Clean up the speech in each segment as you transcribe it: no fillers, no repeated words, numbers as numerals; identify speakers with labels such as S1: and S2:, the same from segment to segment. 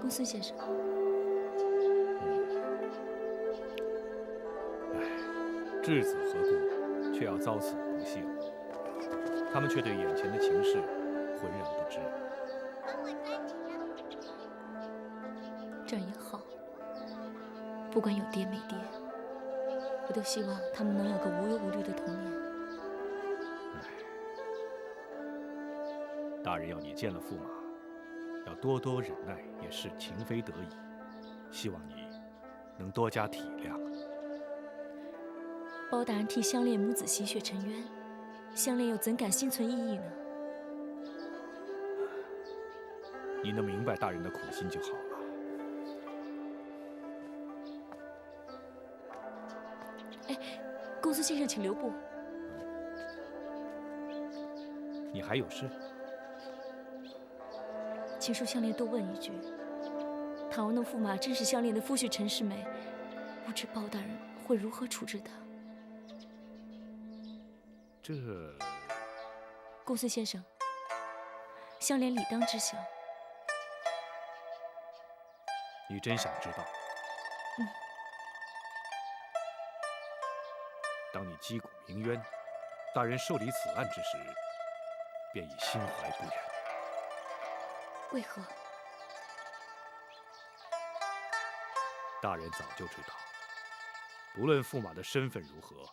S1: 公孙先生。
S2: 稚子何故，却要遭此不幸？他们却对眼前的情势浑然不知。
S1: 这样也好，不管有爹没爹，我都希望他们能有个无忧无虑的童年。
S2: 大人要你见了驸马，要多多忍耐，也是情非得已。希望你能多加体谅。
S1: 包大人替香莲母子洗雪沉冤，香莲又怎敢心存异议呢？
S2: 你能明白大人的苦心就好了。
S1: 哎，公孙先生，请留步。
S2: 你还有事？
S1: 请恕香莲多问一句：倘若那驸马真是香莲的夫婿陈世美，不知包大人会如何处置他？
S2: 这……
S1: 公孙先生，香莲理当知晓。
S2: 你真想知道？当你击鼓鸣冤，大人受理此案之时，便已心怀不忍。
S1: 为何？
S2: 大人早就知道，不论驸马的身份如何，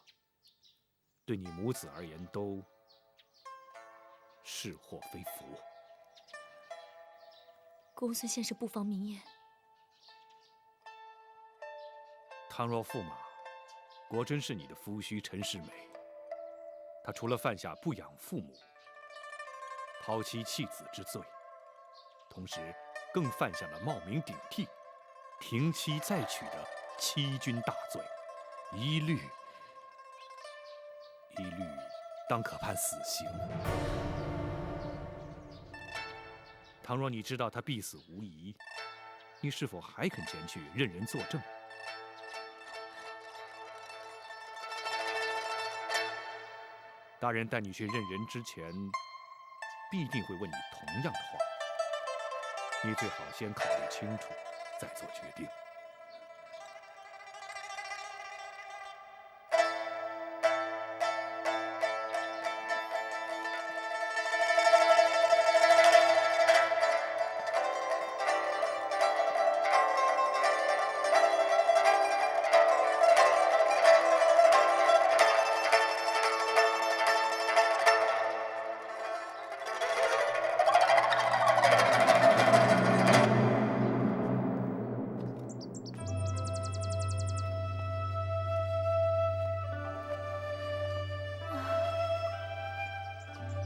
S2: 对你母子而言都是祸非福。
S1: 公孙先生不妨明言。
S2: 倘若驸马果真是你的夫婿陈世美，他除了犯下不养父母、抛妻弃子之罪，同时更犯下了冒名顶替、停妻再娶的欺君大罪，一律当可判死刑。倘若你知道他必死无疑，你是否还肯前去任人作证？大人带你去认人之前，必定会问你同样的话。你最好先考虑清楚，再做决定。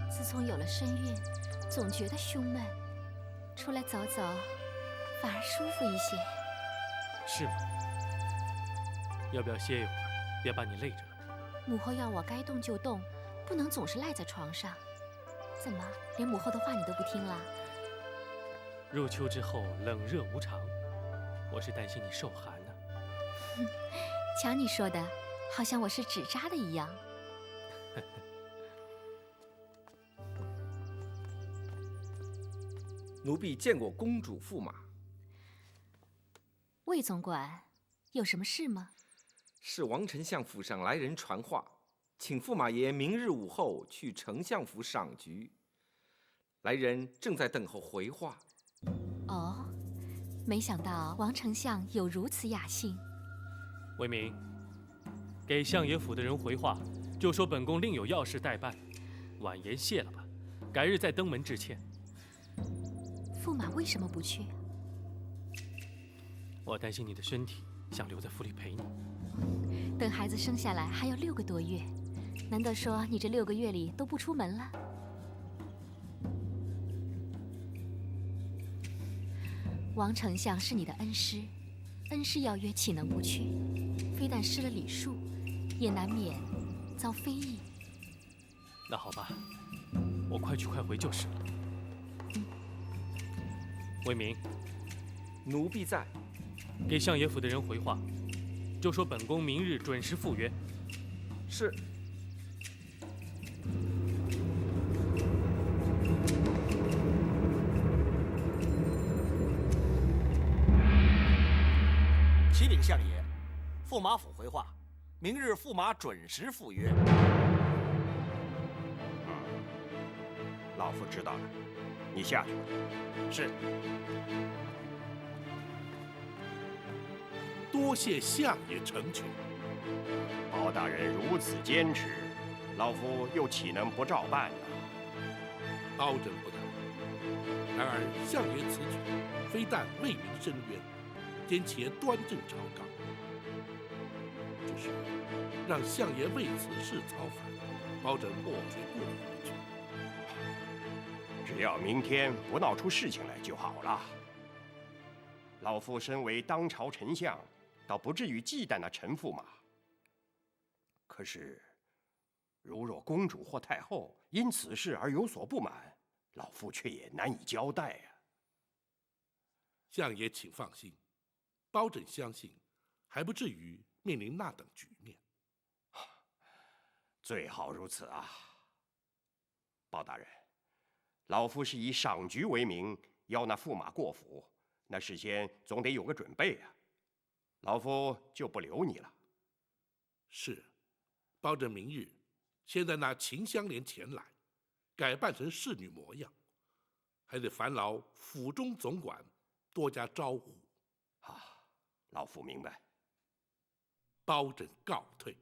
S1: 自从有了身孕，总觉得胸闷，出来走走，反而舒服一些。
S3: 是吗？要不要歇一会儿？别把你累着了。
S1: 母后要我该动就动，不能总是赖在床上。怎么，连母后的话你都不听了？
S3: 入秋之后冷热无常，我是担心你受寒呢。
S1: 瞧你说的，好像我是纸扎的一样。
S4: 奴婢见过公主驸马。
S1: 魏总管，有什么事吗？
S4: 是王丞相府上来人传话，请驸马爷明日午后去丞相府赏菊。来人正在等候回话。
S1: 哦，没想到王丞相有如此雅兴。
S3: 魏明，给相爷府的人回话，就说本宫另有要事待办，婉言谢了吧，改日再登门致歉。
S1: 驸马为什么不去？
S3: 我担心你的身体，想留在府里陪你。
S1: 等孩子生下来还要6个多月，难道说你这6个月里都不出门了？王丞相是你的恩师，恩师邀约岂能不去？非但失了礼数，也难免遭非议。
S3: 那好吧，我快去快回就是了。魏明，
S4: 奴婢在。
S3: 给相爷府的人回话，就说本宫明日准时赴约。
S4: 是。
S5: 启禀相爷，驸马府回话，明日驸马准时赴约。
S6: 老夫知道了，你下去吧。
S5: 是。
S7: 多谢相爷成全。
S6: 包大人如此坚持，老夫又岂能不照办呢？
S7: 包拯不敢。然而相爷此举，非但为民伸冤，兼且端正朝纲，只是让相爷为此事操烦，包拯却过意不去。
S6: 只要明天不闹出事情来就好了。老夫身为当朝丞相，倒不至于忌惮那陈驸马。可是，如若公主或太后因此事而有所不满，老夫却也难以交代啊。
S7: 相爷请放心，包拯相信，还不至于面临那等局面。
S6: 最好如此啊。包大人，老夫是以赏菊为名邀那驸马过府，那事先总得有个准备啊。老夫就不留你了。
S7: 是，包拯明日先带那秦香莲前来，改扮成侍女模样，还得烦劳府中总管多加招呼。
S6: 老夫明白。
S7: 包拯告退。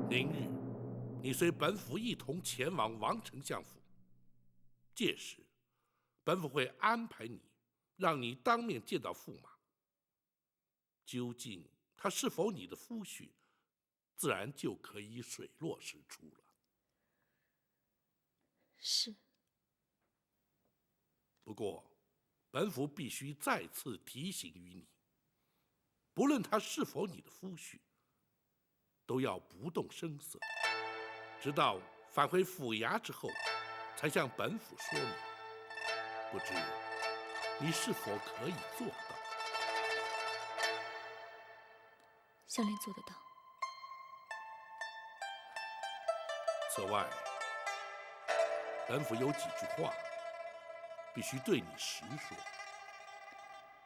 S7: 明日，你随本府一同前往王丞相府，届时，本府会安排你，让你当面见到驸马。究竟他是否你的夫婿，自然就可以水落石出了。
S1: 是。
S7: 不过，本府必须再次提醒于你，不论他是否你的夫婿，都要不动声色，直到返回府衙之后，才向本府说明。不知你是否可以做到？
S1: 香莲做得到。
S7: 此外，本府有几句话必须对你实说。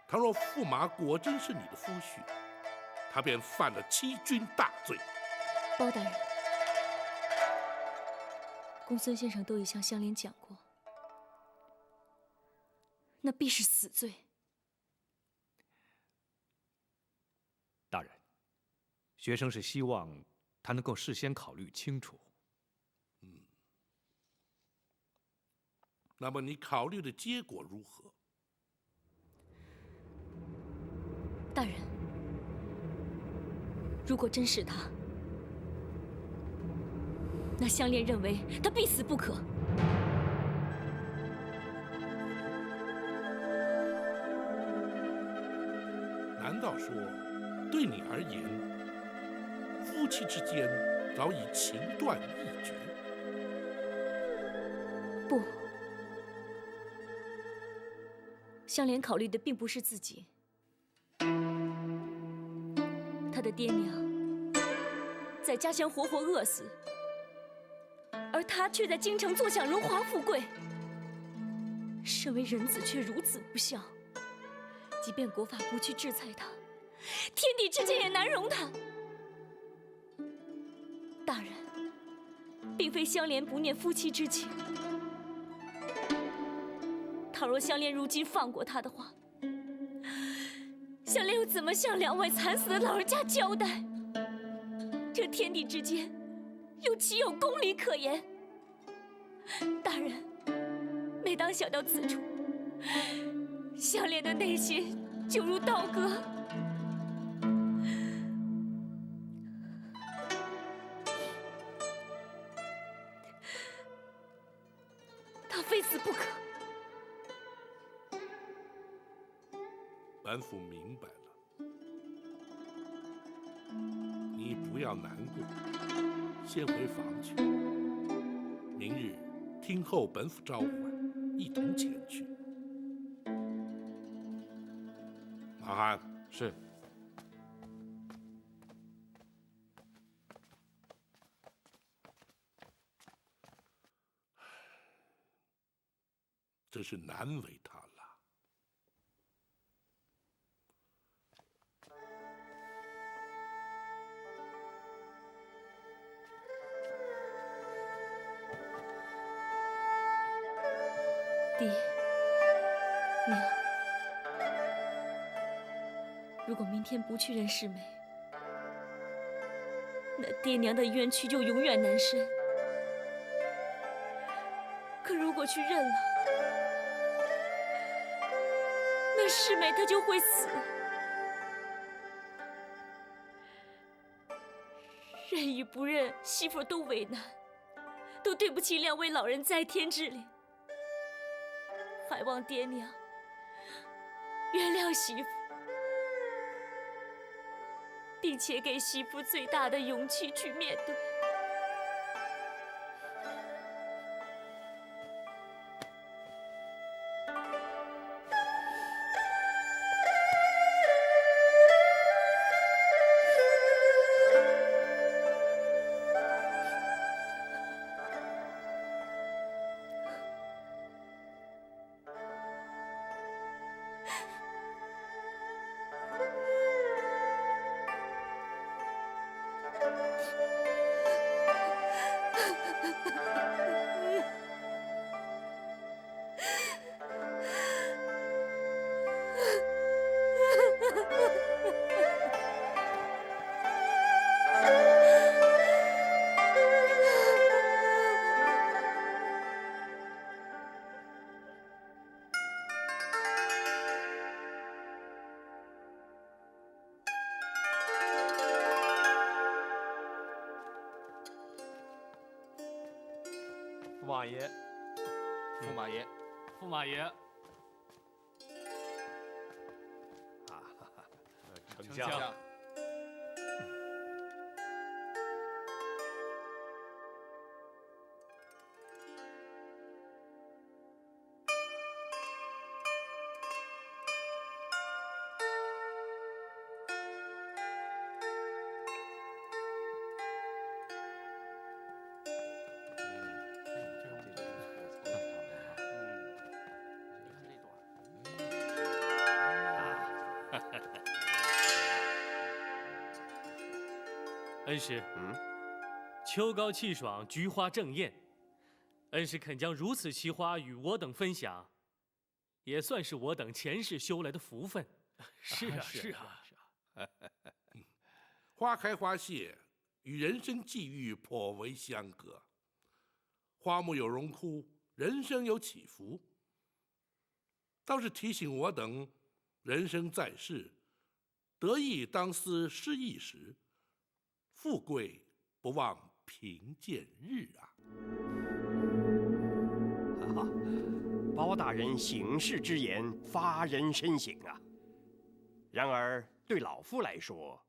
S7: 倘若驸马果真是你的夫婿，他便犯了欺君大罪。
S1: 包大人，公孙先生都已向香莲讲过，那必是死罪。
S2: 大人，学生是希望他能够事先考虑清楚。
S7: 那么你考虑的结果如何？
S1: 大人，如果真是他，那香莲认为他必死不可。
S7: 难道说，对你而言，夫妻之间早已情断意绝？
S1: 不，香莲考虑的并不是自己，她的爹娘在家乡活活饿死，而她却在京城坐享荣华富贵。身为人子却如此不孝，即便国法不去制裁她，天地之间也难容她。大人，并非香莲不念夫妻之情。倘若香莲如今放过他的话，香莲又怎么向两位惨死的老人家交代？这天地之间，又岂有公理可言？大人，每当想到此处，香莲的内心就如刀割。他非死不可。
S7: 本府明白了，你不要难过，先回房去。明日听候本府召唤，一同前去。马汉，
S3: 是。
S7: 真是难为他了。
S1: 娘，如果明天不去认世美，那爹娘的冤屈就永远难伸。可如果去认了，那世美她就会死。认与不认，媳妇都为难，都对不起两位老人在天之灵。还望爹娘原谅媳妇，并且给媳妇最大的勇气去面对。
S5: 驸马爷，驸马爷，
S3: 驸马爷，
S5: 丞
S3: 相。恩师，秋高气爽，菊花正艳。恩师肯将如此奇花与我等分享，也算是我等前世修来的福分。
S7: 是啊。花开花谢，与人生际遇颇为相隔。花木有荣枯，人生有起伏。倒是提醒我等，人生在世，得意当思失意时，富贵不忘贫贱日啊！
S6: 包大人醒世之言发人深省啊。然而对老夫来说，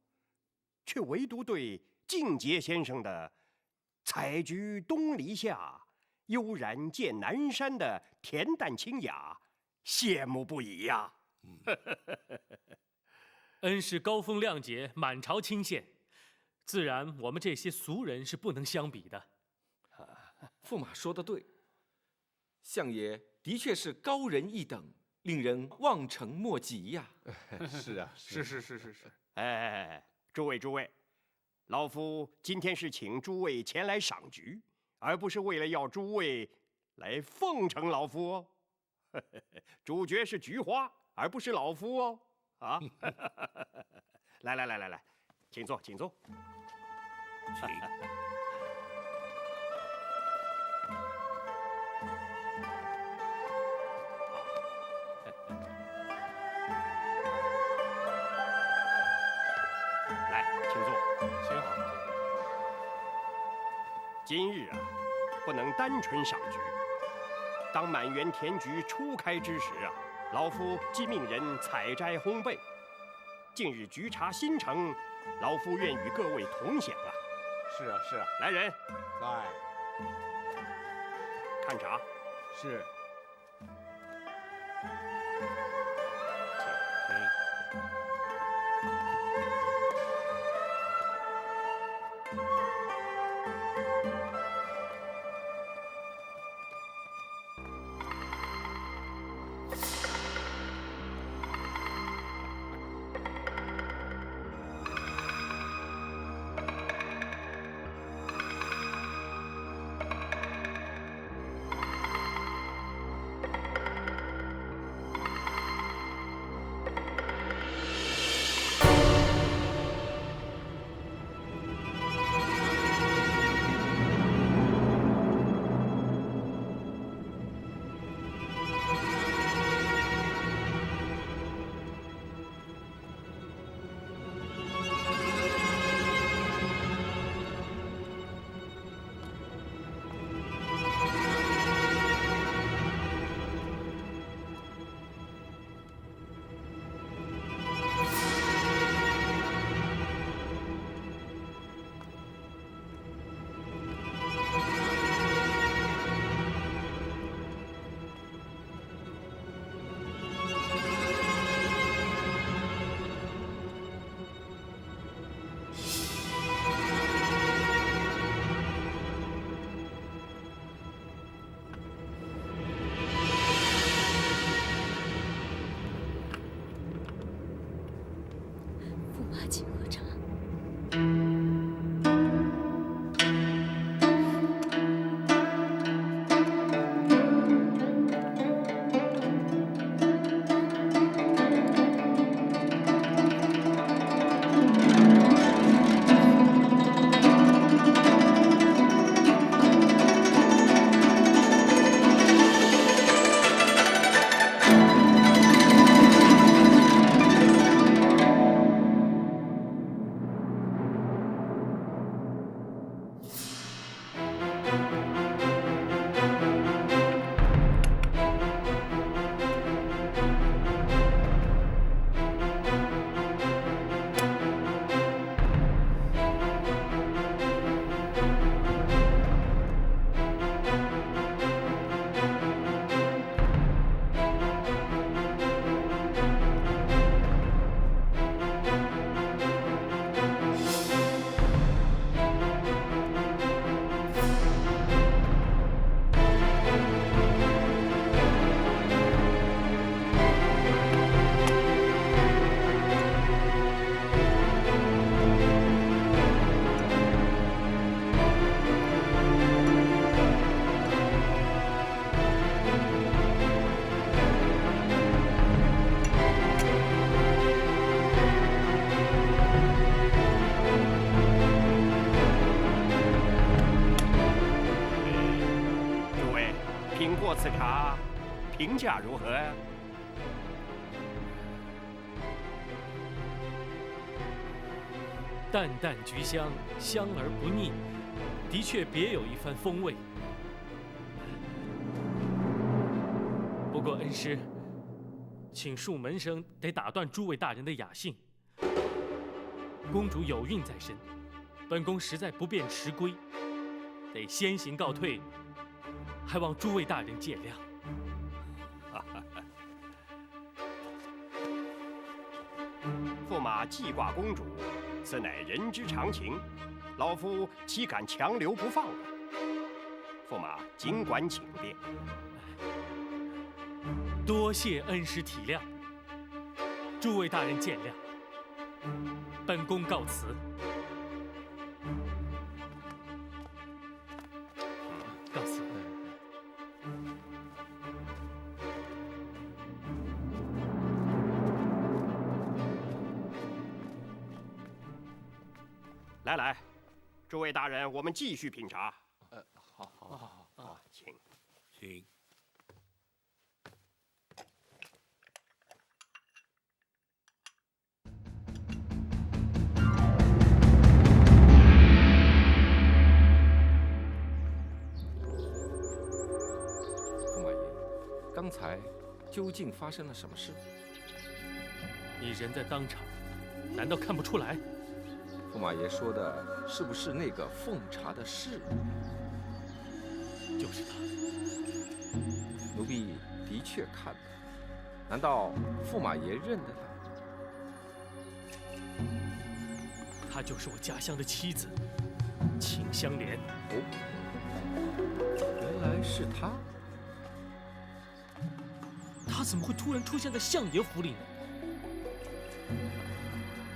S6: 却唯独对静节先生的“采菊东篱下，悠然见南山”的恬淡清雅羡慕不已呀。
S3: 恩师高风亮节，满朝倾羡，自然我们这些俗人是不能相比的。
S4: 驸马说得对，相爷的确是高人一等，令人望尘莫及呀。
S5: 是啊，是。
S6: 哎，诸位，老夫今天是请诸位前来赏菊，而不是为了要诸位来奉承老夫哦。主角是菊花，而不是老夫哦。啊，来，请坐。
S7: 请。
S6: 来，请坐。
S3: 行。
S6: 今日啊，不能单纯赏菊。当满园甜菊初开之时啊，老夫即命人采摘烘焙。近日菊茶新成，老夫愿与各位同享啊。
S5: 是啊。
S6: 来人，
S5: 在。
S6: 看茶。
S5: 是。
S1: 大请喝茶。
S6: 品过此茶，评价如何？
S3: 淡淡菊香，香而不腻，的确别有一番风味。不过恩师，请恕门生得打断诸位大人的雅兴。公主有孕在身，本宫实在不便迟归，得先行告退，还望诸位大人见谅。
S6: 驸马记挂公主，此乃人之常情，老夫岂敢强留不放啊？驸马尽管请便。
S3: 多谢恩师体谅，诸位大人见谅，本宫告辞。告辞。
S6: 来来，诸位大人，我们继续品茶。
S7: 好，
S6: 请。
S7: 请。
S4: 驸马爷，刚才究竟发生了什么事？
S3: 你人在当场，难道看不出来？
S4: 驸马爷说的是不是那个奉茶的士？
S3: 就是他。
S4: 奴婢的确看了，难道驸马爷认得他？
S3: 她就是我家乡的妻子，秦香莲。
S4: 哦，原来是他。
S3: 他怎么会突然出现在相爷府里呢？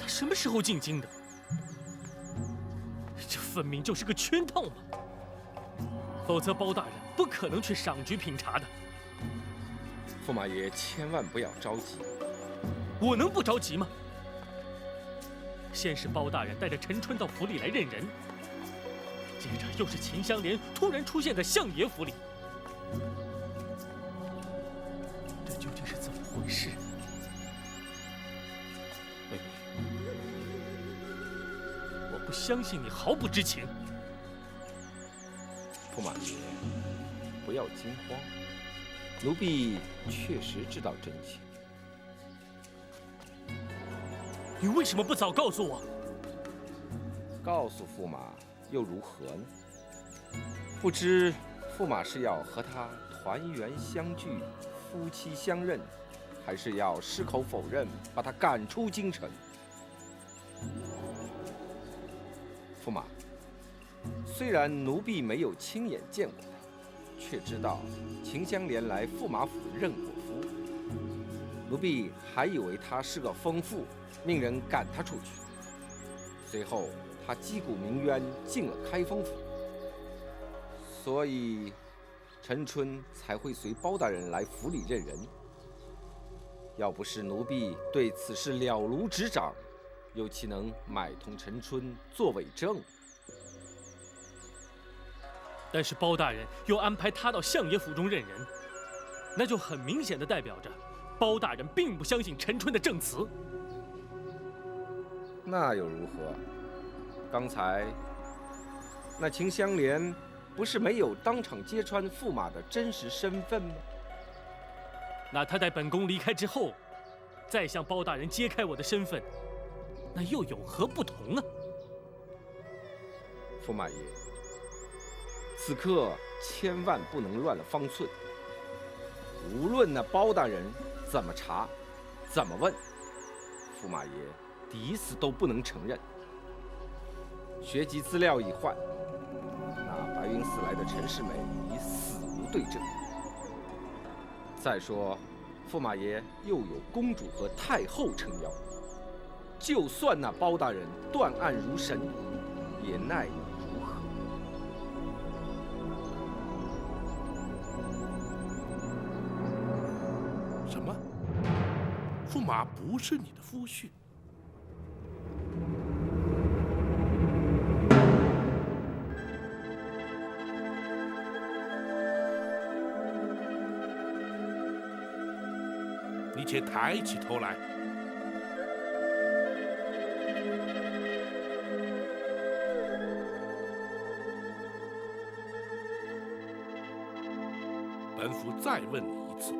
S3: 他什么时候进京的？这分明就是个圈套嘛！否则包大人不可能去赏菊品茶的。
S4: 驸马爷千万不要着急。
S3: 我能不着急吗？先是包大人带着陈春到府里来认人，接着又是秦香莲突然出现在相爷府里，这究竟是怎么回事？妹妹，我不相信你毫不知情。
S4: 驸马爷，不要惊慌，奴婢确实知道真情。
S3: 你为什么不早告诉我？
S4: 告诉驸马又如何呢？不知驸马是要和他团圆相聚、夫妻相认，还是要矢口否认，把他赶出京城？驸马，虽然奴婢没有亲眼见过他，却知道秦香莲来驸马府认过夫。奴婢还以为他是个疯妇，命人赶他出去。随后他击鼓鸣冤，进了开封府，所以陈春才会随包大人来府里认人。要不是奴婢对此事了如指掌，又岂能买通陈春作伪证？
S3: 但是包大人又安排他到相爷府中认人，那就很明显的代表着包大人并不相信陈春的证词。
S4: 那又如何？刚才那秦香莲不是没有当场揭穿驸马的真实身份吗？
S3: 那他在本宫离开之后，再向包大人揭开我的身份，那又有何不同啊？
S4: 驸马爷，此刻千万不能乱了方寸。无论那包大人怎么查，怎么问，驸马爷抵死都不能承认。学籍资料已换，那白云寺来的陈世美已死无对证。再说，驸马爷又有公主和太后撑腰，就算那包大人断案如神，也奈你如何？
S7: 什么？驸马不是你的夫婿？你且抬起头来。本府再问你一次，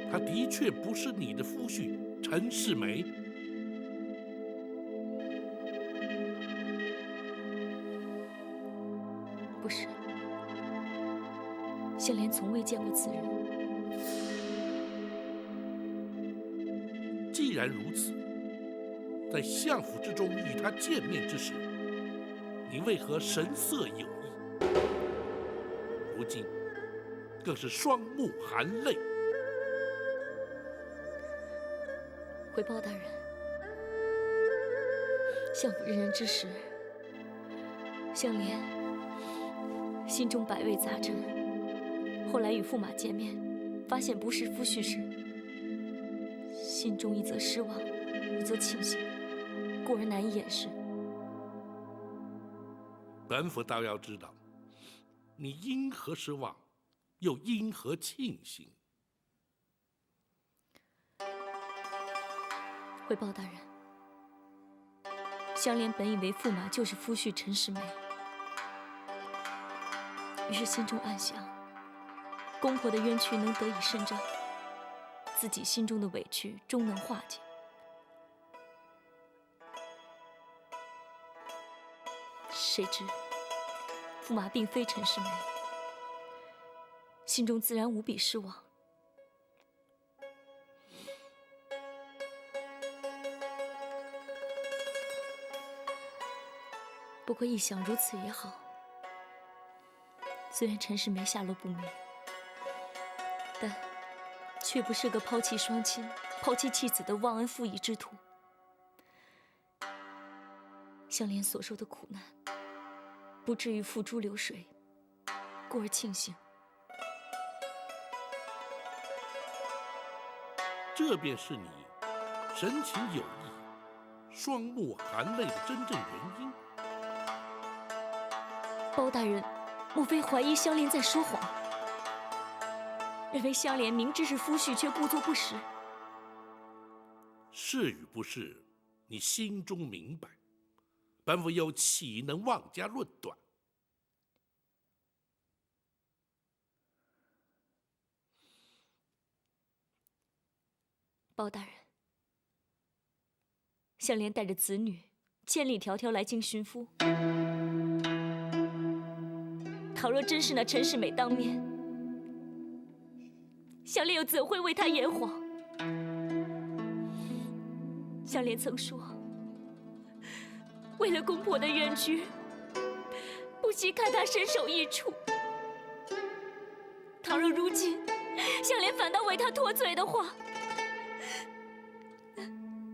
S7: 他的确不是你的夫婿陈世美？
S1: 不是，香莲从未见过此人。
S7: 既然如此，在相府之中与他见面之时，你为何神色有异？如今更是双目含泪。
S1: 回包大人，相府认人之时，香莲心中百味杂陈。后来与驸马见面，发现不是夫婿时，心中一则失望，一则庆幸，故而难以掩饰。
S7: 本府倒要知道，你因何失望，又因何庆幸？
S1: 回包大人，香莲本以为驸马就是夫婿陈世美，于是心中暗想，公婆的冤屈能得以伸张，自己心中的委屈终能化解。谁知驸马并非陈世美，心中自然无比失望。不过一想如此也好，虽然陈世美下落不明，但却不是个抛弃双亲、抛弃妻子的忘恩负义之徒。香莲所受的苦难，不至于付诸流水，故而庆幸。
S7: 这便是你神情有异、双目含泪的真正原因。
S1: 包大人，莫非怀疑香莲在说谎？认为香莲明知是夫婿，却故作不识？
S7: 是与不是，你心中明白，本府又岂能妄加论断？
S1: 包大人，香莲带着子女千里迢迢来京寻夫，倘若真是那陈世美当面，香莲又怎会为他言谎？香莲曾说，为了公婆的冤屈，不惜看他身首异处。倘若如今香莲反倒为他脱罪的话，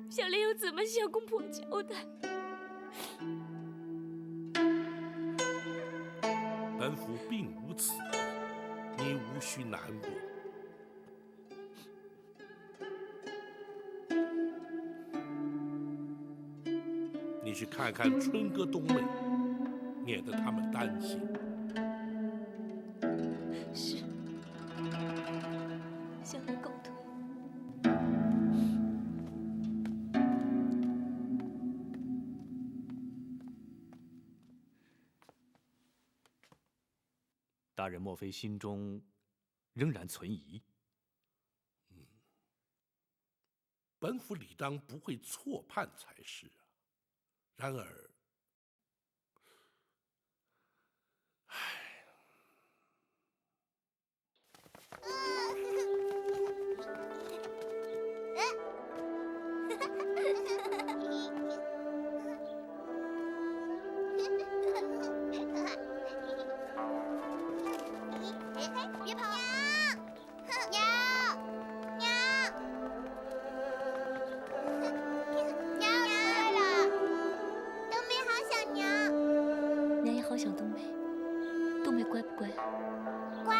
S1: 香莲又怎么向公婆交代？
S7: 本府并无此意，你无需难过。你去看看春哥冬妹，免得他们担心。
S1: 是，向来告退。
S2: 大人莫非心中仍然存疑？
S7: 本府理当不会错判才是啊。然而，
S8: 别跑！喵！喵！喵出来了！冬梅好想娘。
S1: 娘也好想冬梅。冬梅乖不乖？
S8: 乖，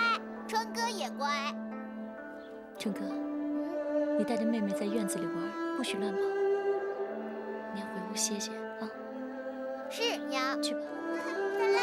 S8: 春哥也乖。
S1: 春哥，你带着妹妹在院子里玩，不许乱跑。娘回屋歇歇啊。
S8: 是娘。
S1: 去吧。
S8: 走了。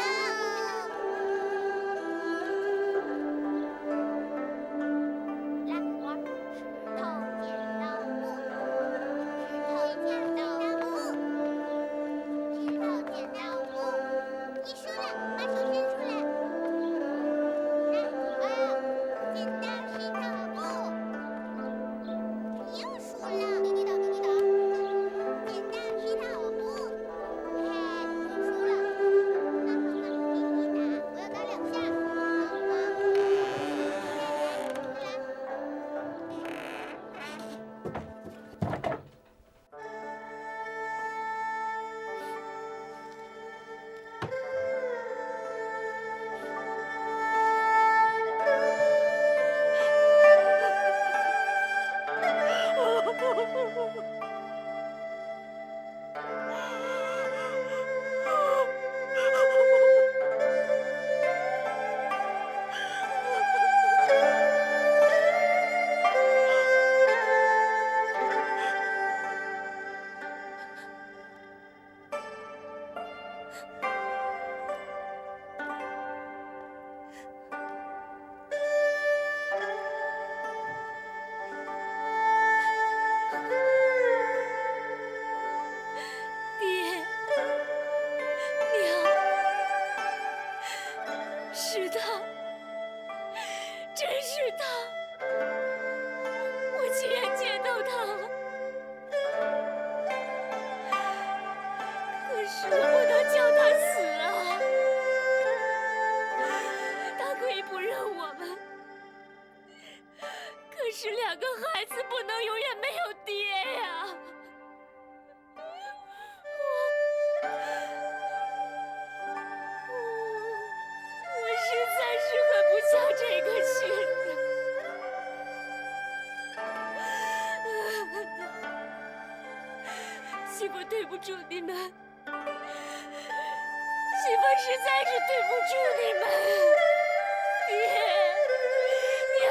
S1: 媳妇对不住你们，媳妇实在是对不住你们，爹娘。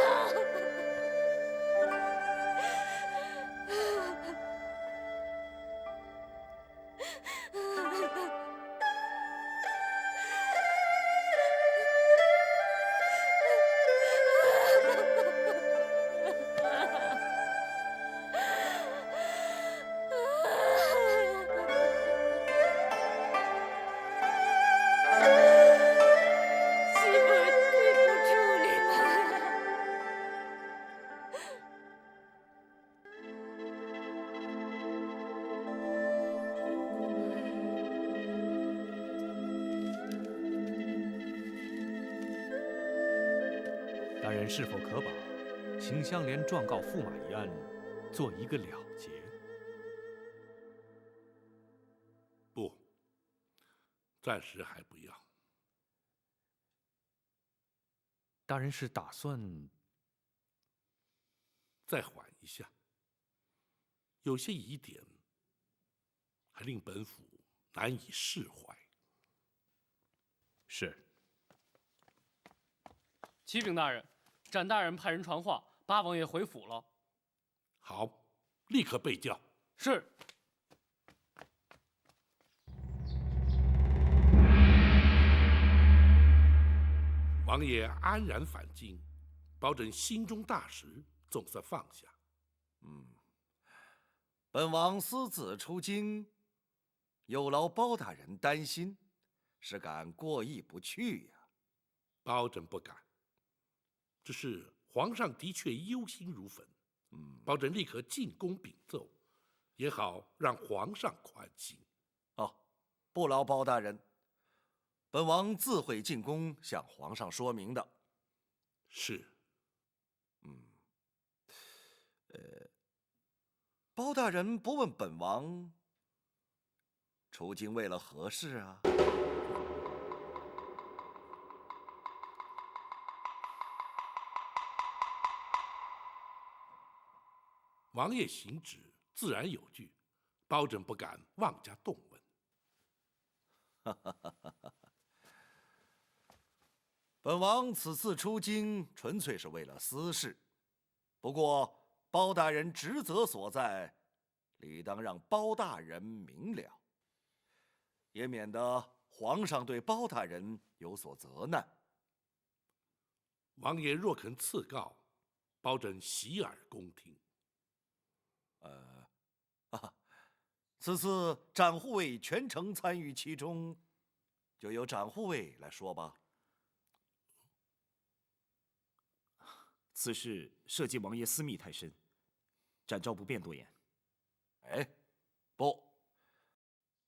S2: 大人是否可把秦香莲状告驸马一案做一个了结？
S7: 不，暂时还不要。
S2: 大人是打算
S7: 再缓一下，有些疑点还令本府难以释怀。
S2: 是。
S3: 启禀大人，展大人派人传话，八王爷回府了。
S7: 好，立刻备轿。
S3: 是。
S7: 王爷安然返京，保证心中大石总算放下。
S9: 本王私自出京，有劳包大人担心，实感过意不去呀。
S7: 包拯不敢，只是皇上的确忧心如焚。包拯立刻进宫禀奏，也好让皇上宽心。
S9: 不劳包大人，本王自会进宫向皇上说明的。
S7: 是。
S9: 包大人不问本王，出京为了何事啊？
S7: 王爷行旨自然有据，包拯不敢妄加动问。
S9: 本王此次出京纯粹是为了私事，不过包大人职责所在，理当让包大人明了，也免得皇上对包大人有所责难。
S7: 王爷若肯赐告，包拯洗耳恭听。
S9: 此次展护卫全程参与其中，就由展护卫来说吧。
S10: 此事涉及王爷私密太深，展昭不便多言。
S9: 不，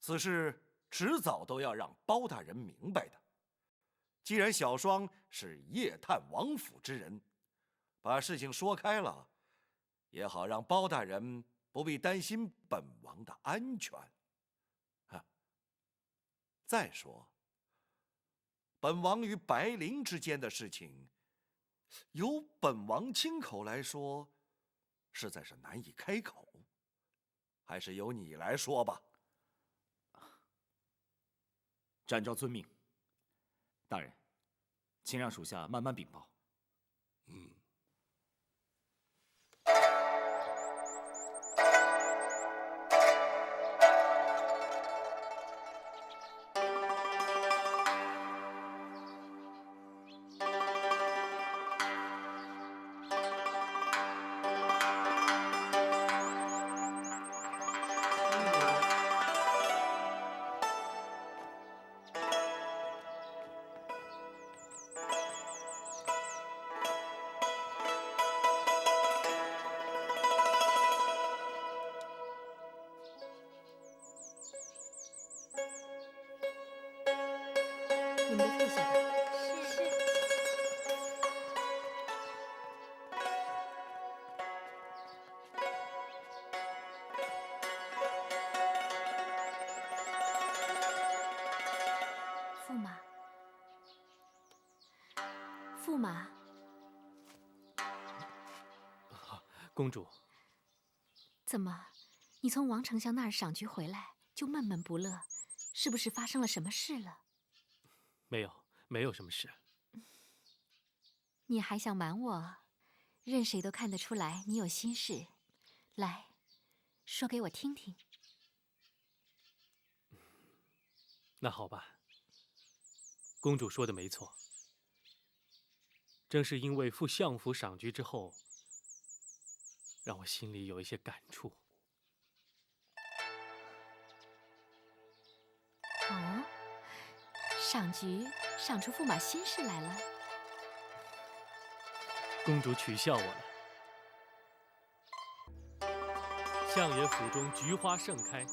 S9: 此事迟早都要让包大人明白的。既然小双是夜探王府之人，把事情说开了，也好让包大人不必担心本王的安全。再说，本王与白灵之间的事情，由本王亲口来说，实在是难以开口，还是由你来说吧。
S10: 展昭遵命。大人，请让属下慢慢禀报。
S1: 你们都退下吧。是。驸马，驸马，
S3: 公主，
S1: 怎么，你从王丞相那儿赏菊回来就闷闷不乐？是不是发生了什么事了？
S3: 没有什么事。
S1: 你还想瞒我？任谁都看得出来你有心事。来，说给我听听。
S3: 那好吧，公主说的没错。正是因为赴相府赏菊之后，让我心里有一些感触。
S1: 哦，赏菊赏出驸马心事来了。
S3: 公主取笑我了。相爷府中菊花盛开，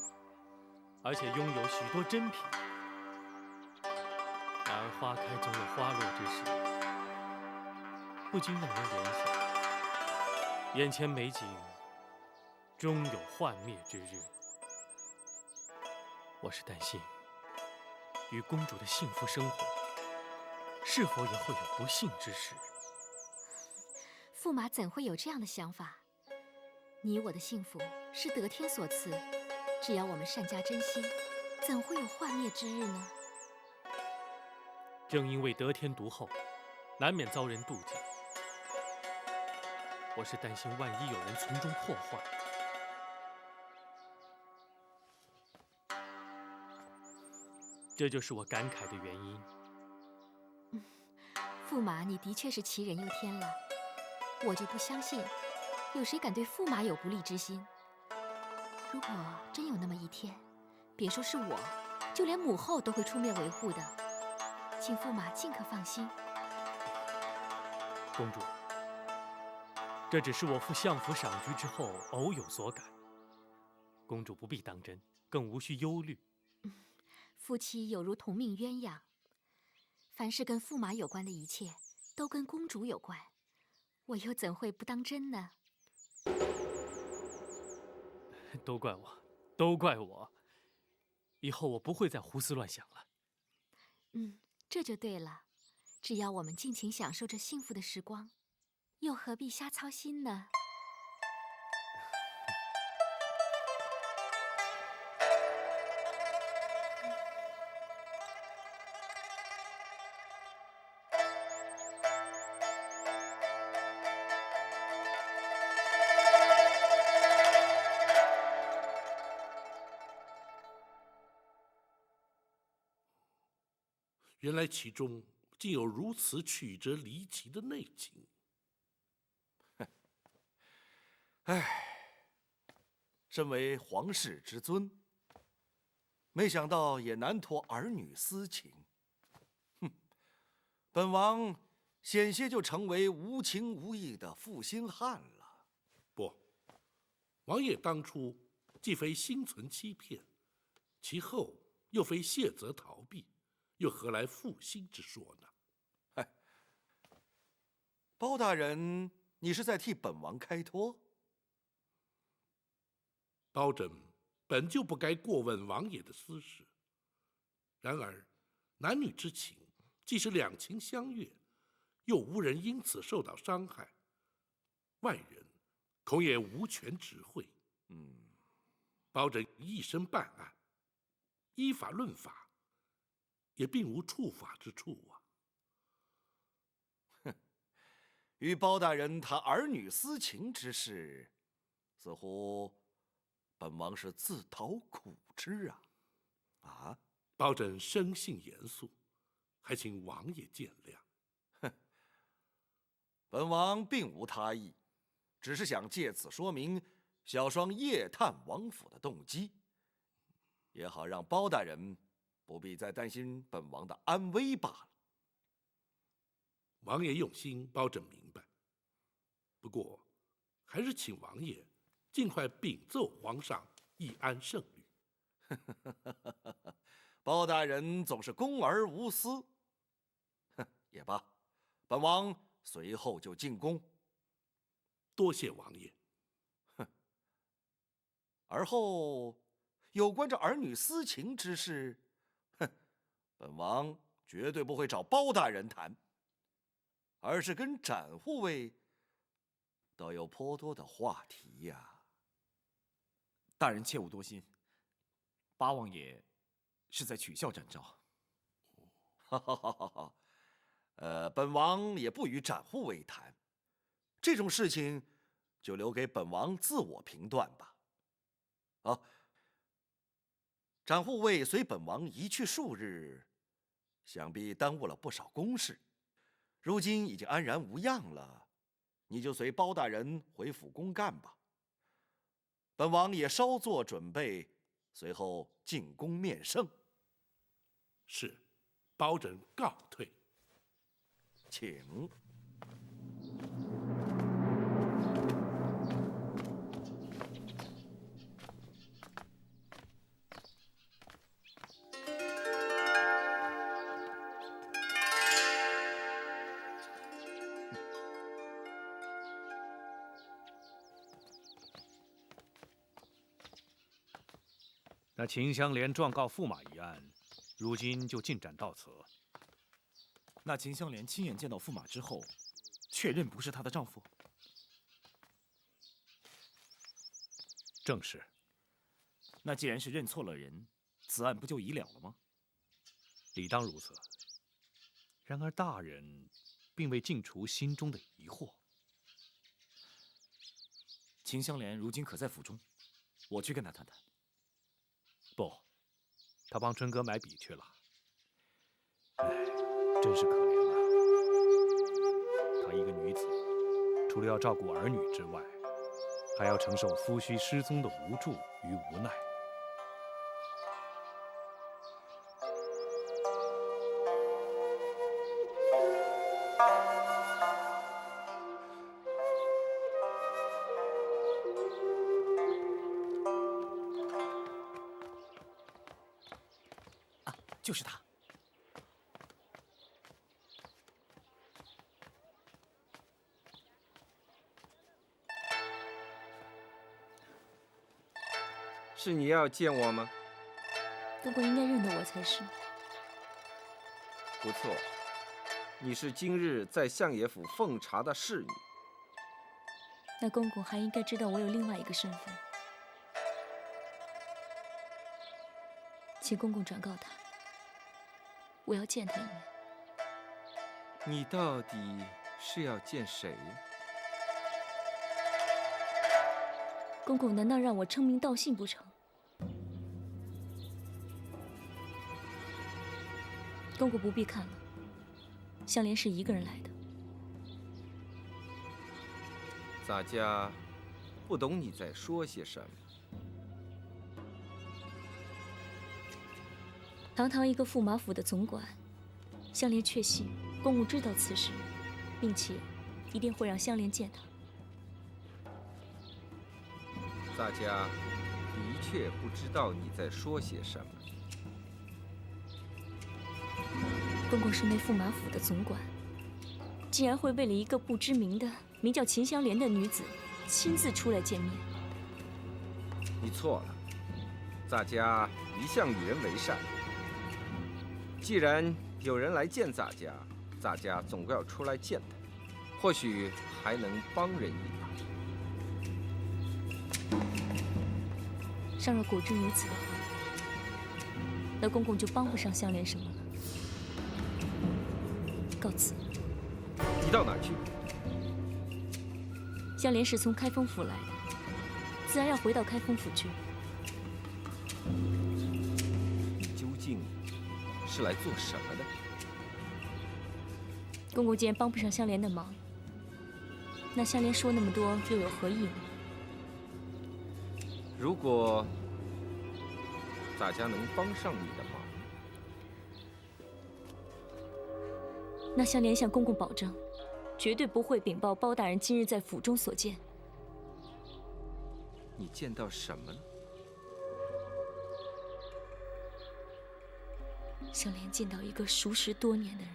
S3: 而且拥有许多珍品。然而花开总有花落之时，不禁让人联想，眼前美景终有幻灭之日。我是担心，与公主的幸福生活，是否也会有不幸之时？
S1: 驸马怎会有这样的想法？你我的幸福是得天所赐，只要我们善加珍惜，怎会有幻灭之日呢？
S3: 正因为得天独厚，难免遭人妒忌。我是担心万一有人从中破坏。这就是我感慨的原因。
S1: 驸马，你的确是杞人忧天了。我就不相信，有谁敢对驸马有不利之心。如果真有那么一天，别说是我，就连母后都会出面维护的。请驸马尽可放心。
S3: 公主，这只是我赴相府赏菊之后偶有所感，公主不必当真，更无需忧虑。
S1: 夫妻有如同命鸳鸯，凡是跟驸马有关的一切，都跟公主有关，我又怎会不当真呢？
S3: 都怪我，都怪我，以后我不会再胡思乱想了。
S1: 这就对了。只要我们尽情享受这幸福的时光，又何必瞎操心呢？
S7: 原来其中竟有如此曲折离奇的内情。
S9: 身为皇室之尊，没想到也难脱儿女私情。本王险些就成为无情无义的负心汉了。
S7: 不，王爷当初既非心存欺骗，其后又非谢责逃避，又何来负心之说呢？
S9: 包大人，你是在替本王开脱？
S7: 包拯本就不该过问王爷的私事，然而男女之情，既是两情相悦，又无人因此受到伤害，外人恐也无权指挥。包拯一生办案，依法论法，也并无触法之处啊。
S9: 与包大人谈儿女私情之事，似乎本王是自讨苦吃啊！
S7: 包拯生性严肃，还请王爷见谅。
S9: 本王并无他意，只是想借此说明小双夜探王府的动机，也好让包大人不必再担心本王的安危罢了。
S7: 王爷用心，包拯明白。不过，还是请王爷尽快禀奏皇上，以安圣虑。
S9: 包大人总是公而无私。也罢，本王随后就进宫。
S7: 多谢王爷。
S9: 而后有关这儿女私情之事，本王绝对不会找包大人谈，而是跟展护卫倒有颇多的话题呀。
S10: 大人切勿多心，八王爷是在取笑展昭。
S9: 本王也不与展护卫谈，这种事情就留给本王自我评断吧。展护卫随本王一去数日，想必耽误了不少公事，如今已经安然无恙了，你就随包大人回府公干吧。本王也稍作准备，随后进宫面圣。
S7: 是，包拯告退。
S9: 请。
S2: 那秦香莲状告驸马一案，如今就进展到此。
S10: 那秦香莲亲眼见到驸马之后，确认不是她的丈夫？
S2: 正是。
S10: 那既然是认错了人，此案不就已了了吗？
S2: 理当如此。然而大人并未尽除心中的疑惑。
S10: 秦香莲如今可在府中？我去跟他谈谈。
S2: 不，他帮春哥买笔去了。唉，真是可怜啊！她一个女子，除了要照顾儿女之外，还要承受夫婿失踪的无助与无奈。
S10: 就是他。
S4: 是你要见我吗？
S1: 公公应该认得我才是。
S4: 不错，你是今日在相爷府奉茶的侍女。
S1: 那公公还应该知道我有另外一个身份，请公公转告他，我要见他一面。
S4: 你到底是要见谁？
S1: 公公难道让我称名道姓不成？公公不必看了，香莲是一个人来的。
S4: 洒家不懂你在说些什么。
S1: 堂堂一个驸马府的总管，香莲确信公公知道此事，并且一定会让香莲见他。
S4: 洒家的确不知道你在说些什么。
S1: 公公身为驸马府的总管，竟然会为了一个不知名的名叫秦香莲的女子亲自出来见面。
S4: 你错了，洒家一向与人为善。既然有人来见洒家，洒家总归要出来见他，或许还能帮人一把。
S1: 倘若果真如此的话，那公公就帮不上香莲什么了。告辞。
S4: 你到哪儿去？
S1: 香莲是从开封府来的，自然要回到开封府去。
S4: 你究竟是来做什么的？
S1: 公公既然帮不上香莲的忙，那香莲说那么多又有何意呢？
S4: 如果洒家能帮上你的忙，
S1: 那香莲向公公保证，绝对不会禀报包大人今日在府中所见。
S4: 你见到什么了？
S1: 香莲见到一个熟识多年的人。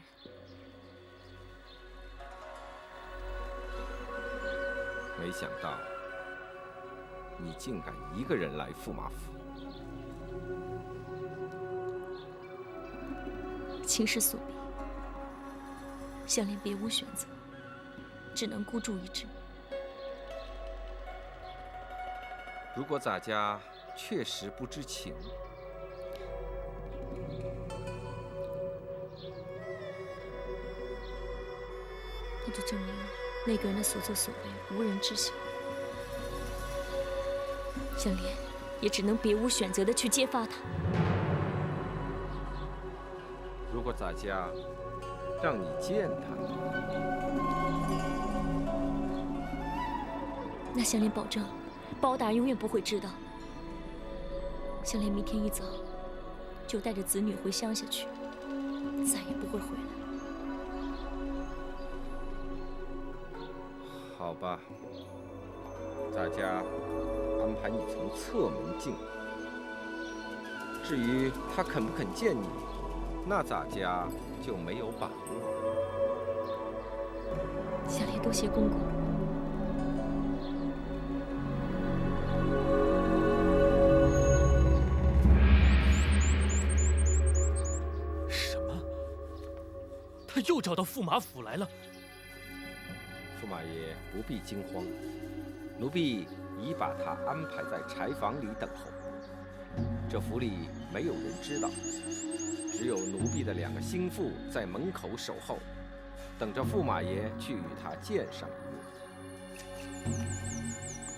S4: 没想到你竟敢一个人来驸马府。
S1: 情势所逼，香莲别无选择，只能孤注一掷。
S4: 如果洒家确实不知情，
S1: 那就证明那个人的所作所为无人知晓。香莲也只能别无选择的去揭发他。
S4: 如果洒家让你见他，
S1: 那香莲保证，包大人永远不会知道。香莲明天一早就带着子女回乡下去，再也不会回来。
S4: 好吧，洒家安排你从侧门进来。至于他肯不肯见你，那洒家就没有把握。
S1: 香莲多谢公公。
S3: 什么？他又找到驸马府来了？
S4: 驸马爷不必惊慌，奴婢已把他安排在柴房里等候。这府里没有人知道，只有奴婢的2个心腹在门口守候，等着驸马爷去与他见上一面。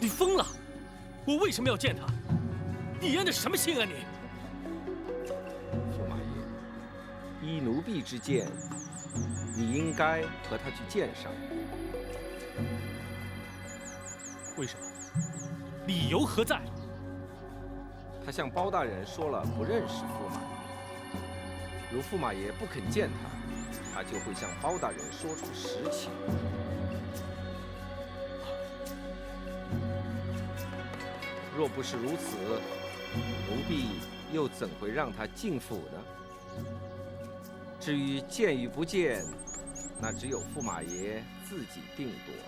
S3: 你疯了！我为什么要见他？你演的什么戏啊你？
S4: 驸马爷，依奴婢之见，你应该和他去见上。
S3: 为什么？理由何在？
S4: 他向包大人说了不认识驸马爷，如驸马爷不肯见他，他就会向包大人说出实情。若不是如此，奴婢又怎会让他进府呢？至于见与不见，那只有驸马爷自己定夺了。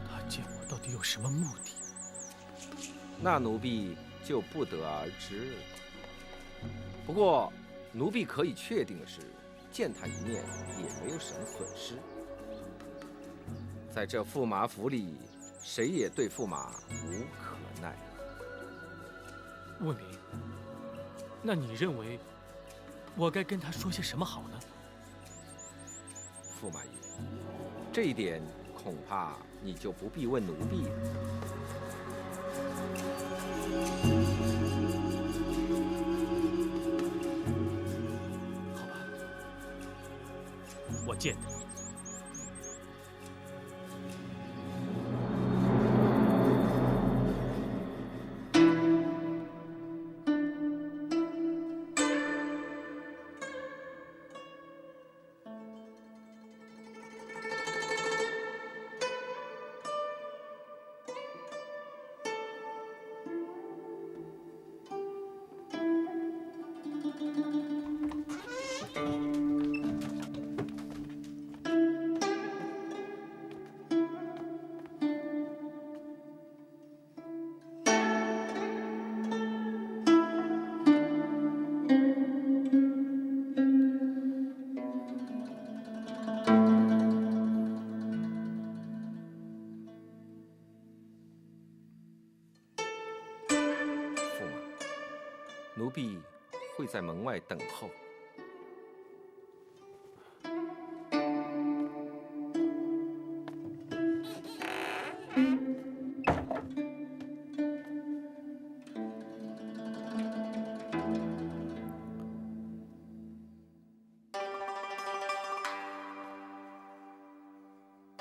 S3: 他见我到底有什么目的？
S4: 那奴婢就不得而知了。不过，奴婢可以确定的是，见他一面也没有什么损失。在这驸马府里，谁也对驸马无可奈何。
S3: 问明，那你认为我该跟他说些什么好呢？
S4: 驸马爷，这一点恐怕你就不必问奴婢了。
S3: 好吧，我见他。
S4: 奴婢会在门外等候。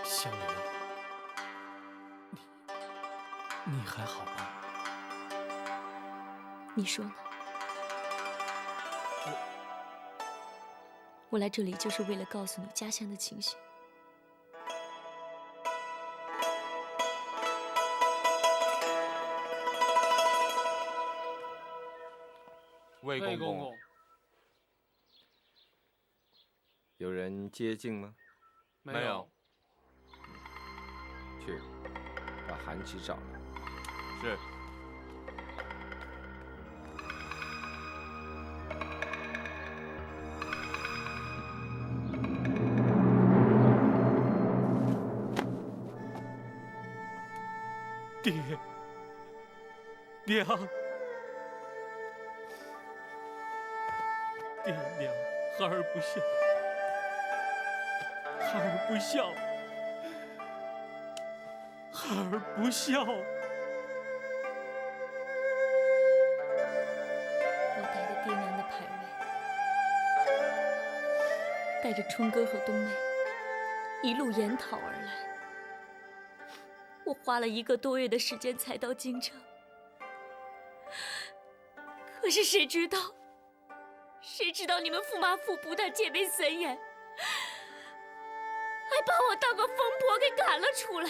S3: 香莲，你还好吗？
S1: 你说呢？我来这里就是为了告诉你家乡的情形。
S4: 魏公公，有人接近吗？
S3: 没有。
S4: 去，把韩琦找来。
S3: 是。爹，娘，爹娘，孩儿不孝，孩儿不孝，孩儿不孝。
S1: 我带着爹娘的牌位，带着春哥和冬妹，一路沿讨而来。我花了1个多月的时间才到京城，可是谁知道你们驸马府不但戒备森严，还把我当个疯婆给赶了出来。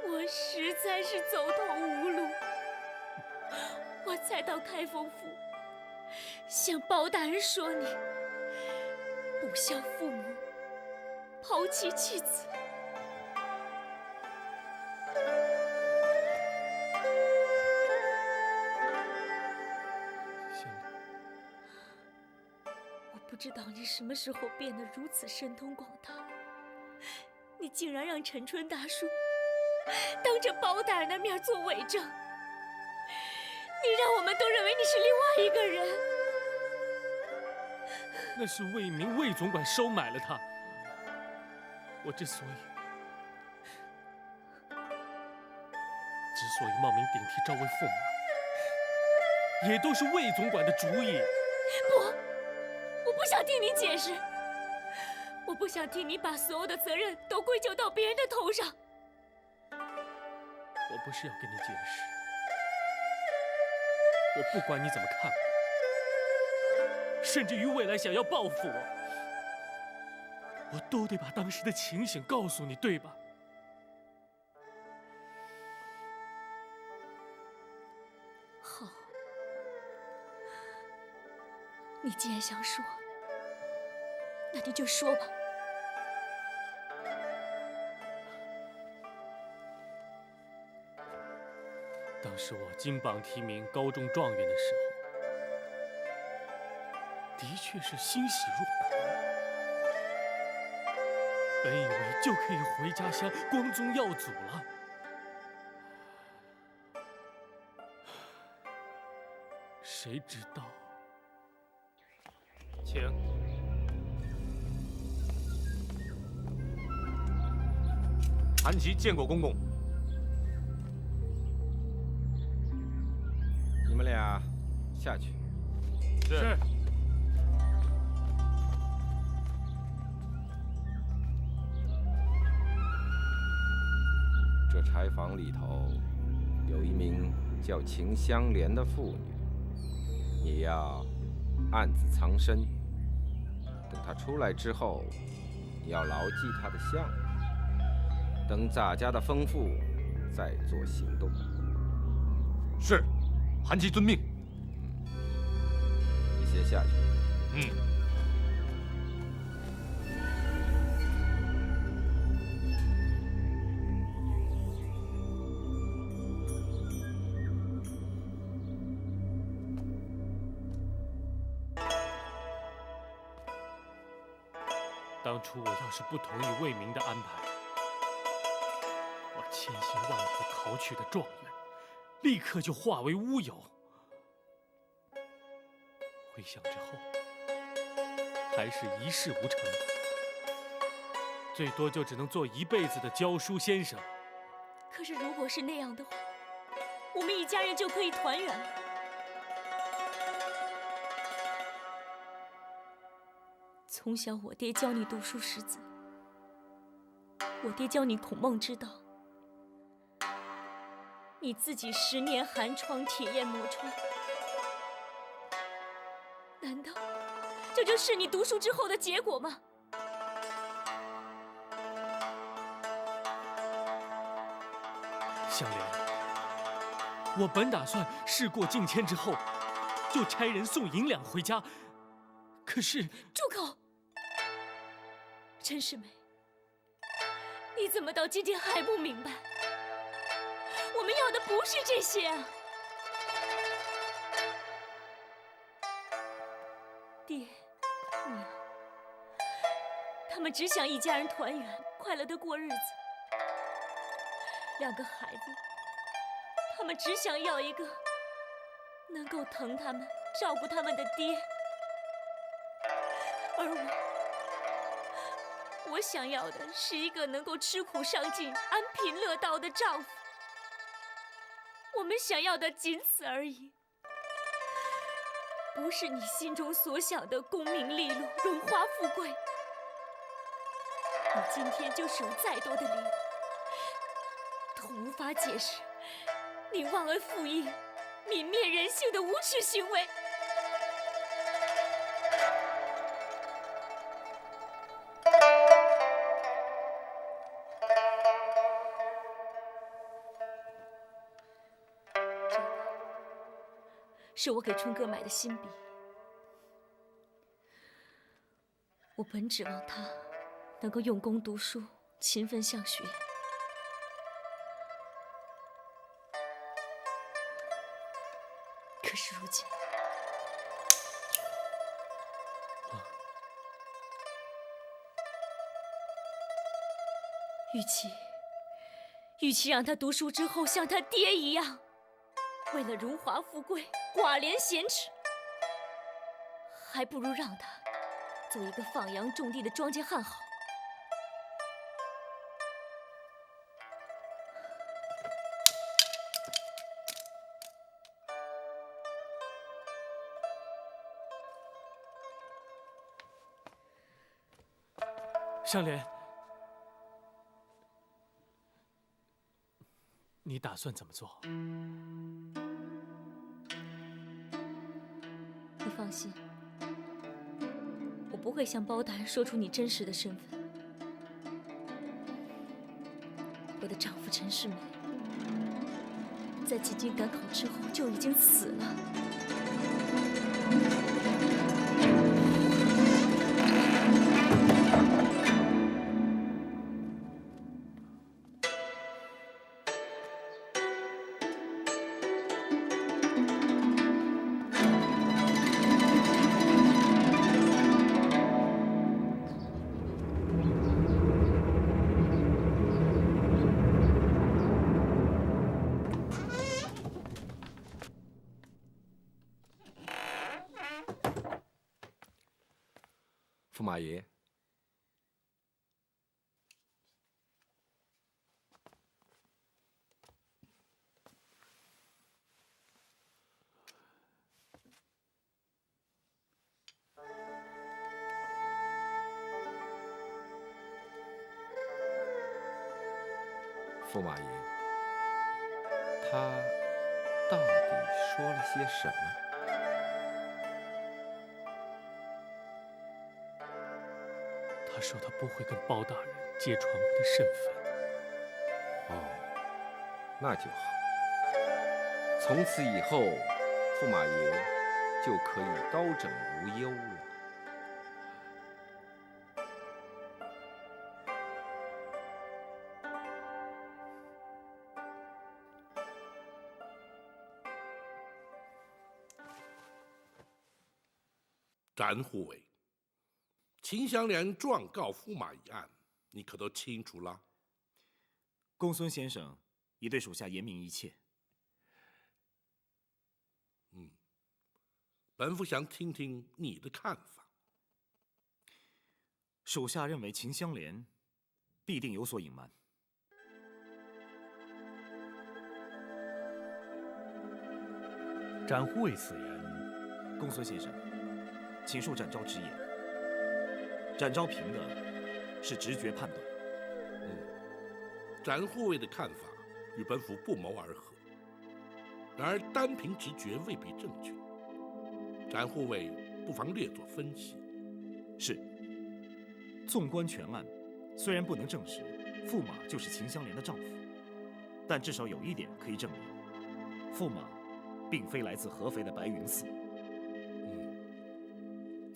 S1: 我实在是走投无路，我才到开封府向包大人说你不孝父母，抛妻弃子。不知道你什么时候变得如此神通广大，你竟然让陈春大叔当着包大人的面做伪证，你让我们都认为你是另外一个人。
S3: 那是魏明魏总管收买了他。我之所以冒名顶替赵魏驸马，也都是魏总管的主意。
S1: 不，我不想听你解释，我不想听你把所有的责任都归咎到别人的头上。
S3: 我不是要跟你解释，我不管你怎么看我，甚至于未来想要报复我都得把当时的情形告诉你，对吧？
S1: 好，你既然想说，那你就说吧。
S3: 当时我金榜题名、高中状元的时候，的确是欣喜若狂，本以为就可以回家乡光宗耀祖了。谁知道？
S2: 请。韩琦见过公公。
S4: 你们俩下去。
S2: 是。
S4: 这柴房里头有一名叫秦香莲的妇女，你要暗自藏身。等她出来之后，你要牢记她的相。等洒家的吩咐，再做行动。
S2: 是，韩琦遵命。
S4: 你先下去。
S3: 当初我要是不同意魏明的安排，我千辛万苦考取的状元，立刻就化为乌有。回想之后，还是一事无成，最多就只能做一辈子的教书先生。
S1: 可是如果是那样的话，我们一家人就可以团圆了。从小我爹教你读书识字，我爹教你孔孟之道，你自己10年寒窗铁砚磨穿，难道这就是你读书之后的结果吗？
S3: 香莲，我本打算事过境迁之后，就差人送银两回家，可是……
S1: 住口！陈世美，你怎么到今天还不明白？我们要的不是这些啊！爹娘，他们只想一家人团圆，快乐的过日子。2个孩子，他们只想要一个能够疼他们、照顾他们的爹。而我想要的是一个能够吃苦上进、安贫乐道的丈夫。我们想要的仅此而已，不是你心中所想的功名利禄、荣华富贵。你今天就是有再多的理由，都无法解释你忘恩负义、泯灭人性的无耻行为。是我给春哥买的新笔，我本指望他能够用功读书，勤奋向学。可是如今，与其让他读书之后像他爹一样，为了荣华富贵寡廉鲜耻，还不如让他做一个放羊种地的庄稼汉好。
S3: 香莲，你打算怎么做？
S1: 你放心，我不会向包大人说出你真实的身份。我的丈夫陈世美，在进京赶考之后就已经死了。
S4: 驸马爷，驸马爷，他到底说了些什么？
S3: 他说他不会跟包大人揭穿我的身份。
S4: 哦，那就好。从此以后，驸马爷就可以高枕无忧了。
S7: 展护卫，秦香莲状告驸马一案，你可都清楚了？
S10: 公孙先生已对属下言明一切。
S7: 本府想听听你的看法。
S10: 属下认为秦香莲必定有所隐瞒。
S2: 展护卫此言，
S10: 公孙先生，请恕展昭直言。展昭凭的是直觉判断。
S7: 展护卫的看法与本府不谋而合，然而单凭直觉未必正确。展护卫不妨略作分析。
S10: 是。纵观全案，虽然不能证实驸马就是秦香莲的丈夫，但至少有一点可以证明，驸马并非来自合肥的白云寺。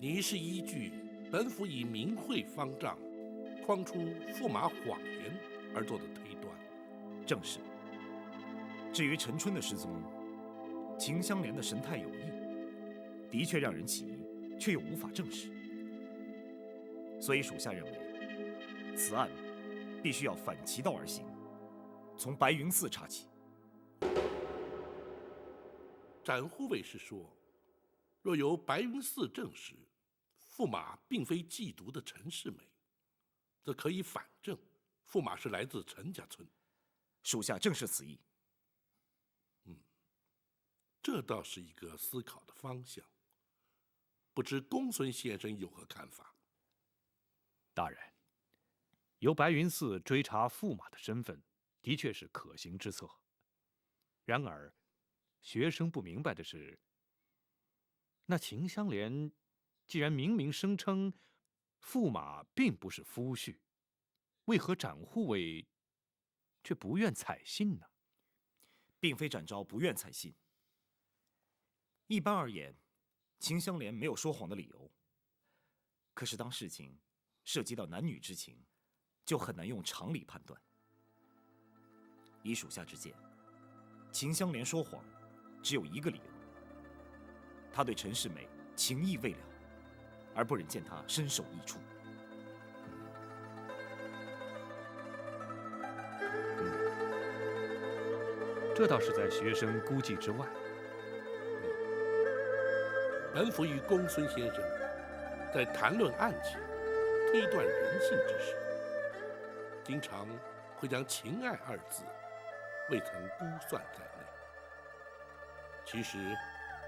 S7: 你是依据本府以明慧方丈诓出驸马谎言而做的推断。
S10: 正是。至于陈春的失踪，秦香莲的神态有异，的确让人起疑，却又无法证实。所以属下认为，此案必须要反其道而行，从白云寺查起。
S7: 展护卫是说，若由白云寺证实驸马并非缉毒的陈世美，则可以反证驸马是来自陈家村。
S10: 属下正是此意。
S7: 这倒是一个思考的方向。不知公孙先生有何看法？
S2: 大人，由白云寺追查驸马的身份，的确是可行之策。然而，学生不明白的是，那秦香莲既然明明声称驸马并不是夫婿，为何展护卫却不愿采信呢？
S10: 并非展昭不愿采信。一般而言，秦香莲没有说谎的理由。可是当事情涉及到男女之情，就很难用常理判断。以属下之见，秦香莲说谎只有一个理由：她对陈世美情意未了，而不忍见她身首异处。
S2: 这倒是在学生估计之外。
S7: 本府与公孙先生在谈论案情、推断人性之时，经常会将情爱二字未曾估算在内。其实，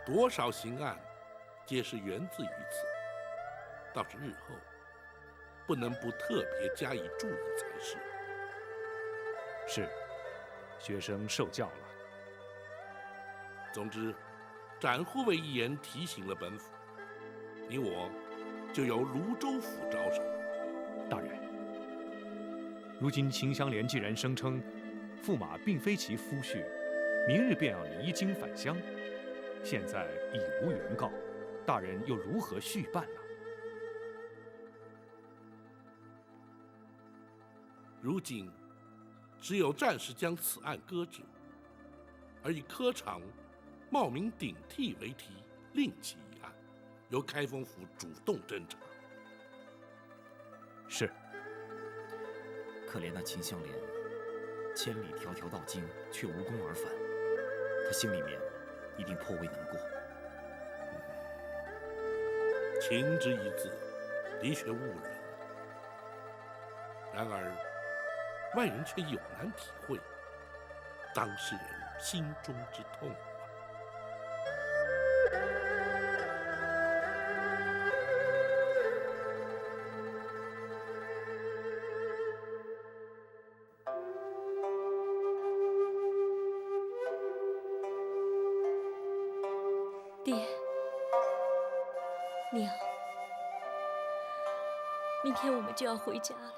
S7: 多少刑案皆是源自于此，倒是日后不能不特别加以注意才是。
S2: 是，学生受教了。
S7: 总之，展护卫一言提醒了本府，你我就由泸州府着手。
S2: 大人，如今秦香莲既然声称驸马并非其夫婿，明日便要离京返乡，现在已无原告，大人又如何续办呢？
S7: 如今，只有暂时将此案搁置，而以科场冒名顶替为题，另起一案，由开封府主动侦查。
S2: 是。
S10: 可怜那秦香莲，千里迢迢到京，却无功而返，他心里面一定颇为难过。
S7: 情之一字，的确误人。然而，外人却有难体会当事人心中之痛。
S1: 爹，娘，明天我们就要回家了。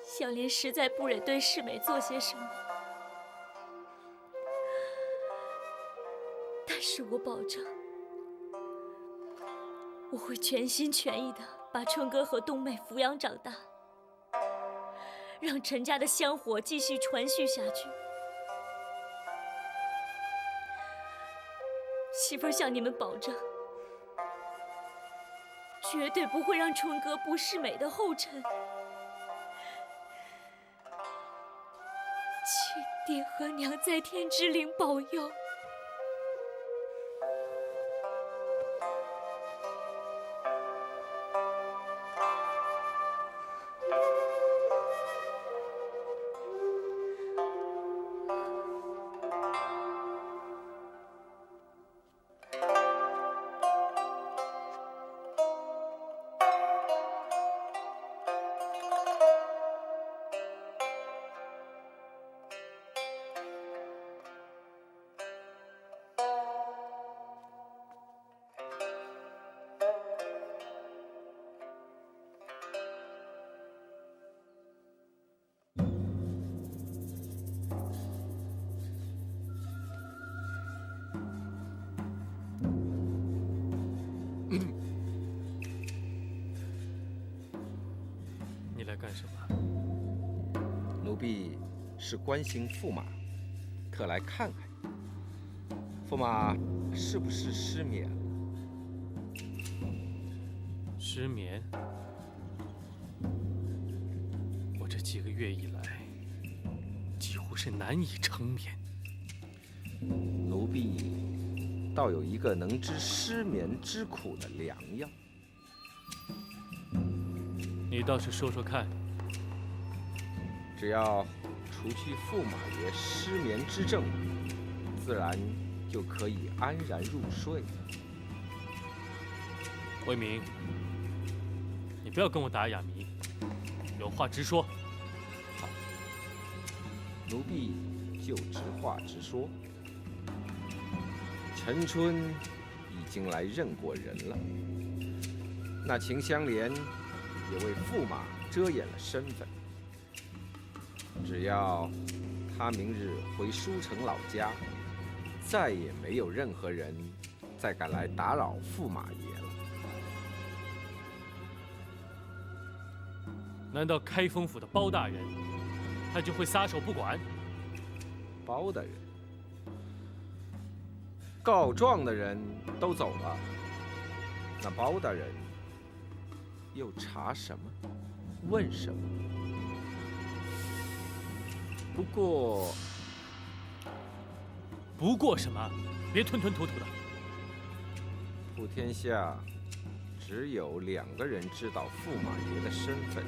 S1: 香莲实在不忍对世美做些什么，但是我保证，我会全心全意的把春哥和冬妹抚养长大，让陈家的香火继续传续下去。媳妇儿向你们保证，绝对不会让春哥步世美的后尘。请爹和娘在天之灵保佑。
S3: 你来干什么？
S4: 奴婢是关心驸马，特来看看驸马是不是失眠了。
S3: 失眠？我这几个月以来，几乎是难以成眠。
S4: 奴婢倒有一个能知失眠之苦的良药。
S3: 你倒是说说看。
S4: 只要除去驸马爷失眠之症，自然就可以安然入睡。
S3: 魏明，你不要跟我打哑谜，有话直说。
S4: 好，奴婢就直话直说。陈春已经来认过人了，那秦香莲也为驸马遮掩了身份。只要他明日回舒城老家，再也没有任何人再敢来打扰驸马爷了。
S3: 难道开封府的包大人，他就会撒手不管？
S4: 包大人，告状的人都走了，那包大人又查什么？问什么？不过
S3: 什么？别吞吞吐吐的。
S4: 普天下只有2个人知道驸马爷的身份，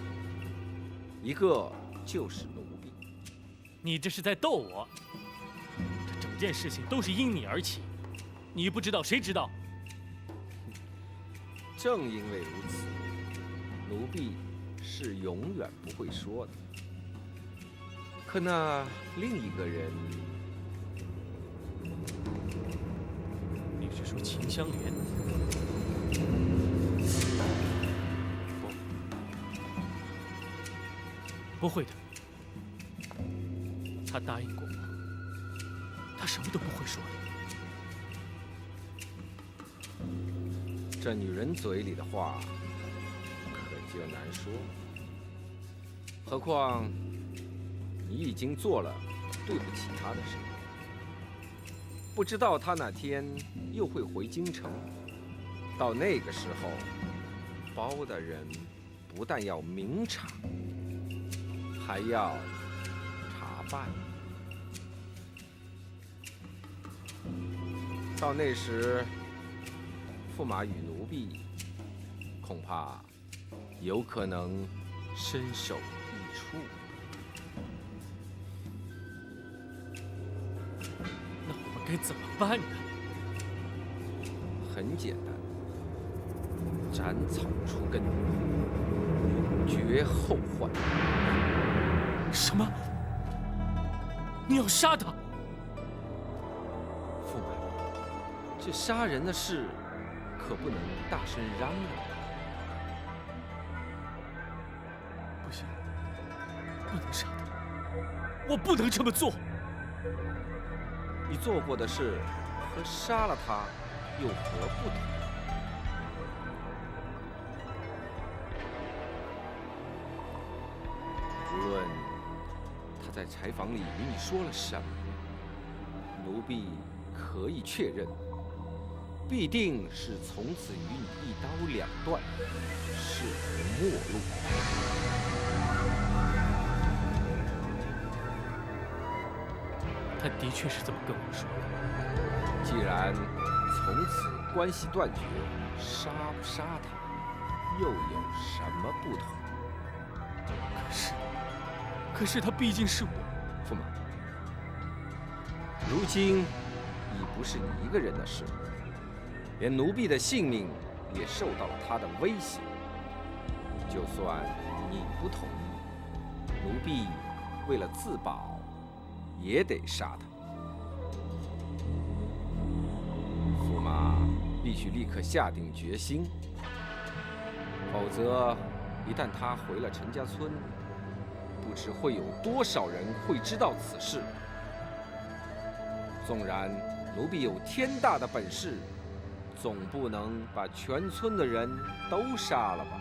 S4: 一个就是奴婢。
S3: 你这是在逗我？这整件事情都是因你而起，你不知道谁知道？
S4: 正因为如此，奴婢是永远不会说的。可那另一个人，
S3: 你是说秦香莲？不会的。他答应过我，他什么都不会说的。
S4: 这女人嘴里的话，可就难说。何况你已经做了对不起她的事，不知道她哪天又会回京城。到那个时候，包大人不但要明察，还要查办。到那时，驸马与奴婢恐怕有可能身首异处。
S3: 那我们该怎么办呢？
S4: 很简单，斩草除根，永绝后患。
S3: 什么？你要杀他？
S4: 驸马，这杀人的事可不能大声嚷嚷。
S3: 不行，不能杀他，我不能这么做。
S4: 你做过的事和杀了他有何不同？无论他在柴房里与你说了什么，奴婢可以确认，必定是从此与你一刀两断，势途末路。
S3: 他的确是这么跟我说的。
S4: 既然从此关系断绝，杀不杀他又有什么不同？
S3: 可是他毕竟是我。
S4: 驸马，如今已不是你一个人的事，连奴婢的性命也受到了他的威胁。就算你不同意，奴婢为了自保，也得杀他。驸马必须立刻下定决心，否则一旦他回了陈家村，不知会有多少人会知道此事。纵然奴婢有天大的本事，总不能把全村的人都杀了吧？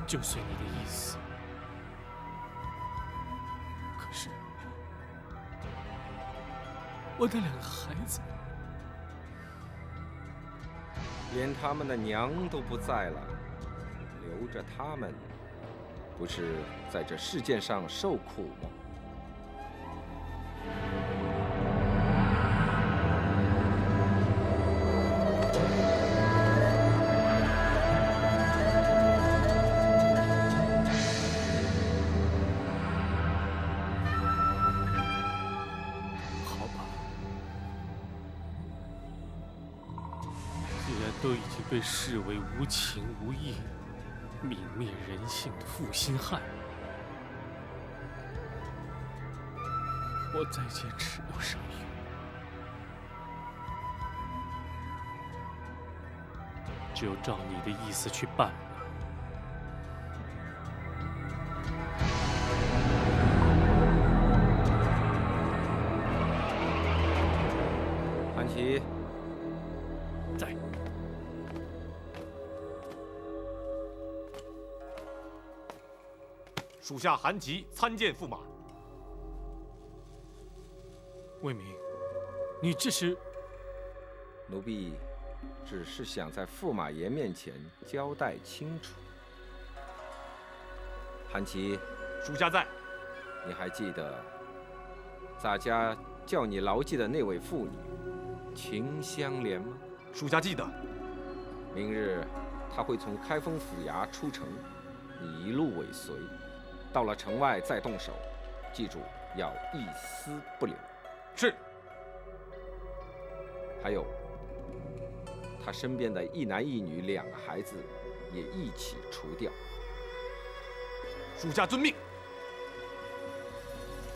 S3: 就随你的意思。可是，我的2个孩子，
S4: 连他们的娘都不在了，留着他们，不是在这世界上受苦吗？
S3: 都已经被视为无情无义、泯灭人性的负心汉，我再坚持有什么用？只有照你的意思去办了。
S4: 韩琦，
S3: 在。
S11: 属下韩琦参见驸马。
S3: 魏明，你这是？
S4: 奴婢只是想在驸马爷面前交代清楚。韩琦，
S11: 属下在。
S4: 你还记得洒家叫你牢记的那位妇女秦香莲吗？
S11: 属下记得。
S4: 明日她会从开封府衙出城，你一路尾随，到了城外再动手，记住要一丝不留。
S11: 是。
S4: 还有，他身边的一男一女两个孩子也一起除掉。
S11: 属下遵命。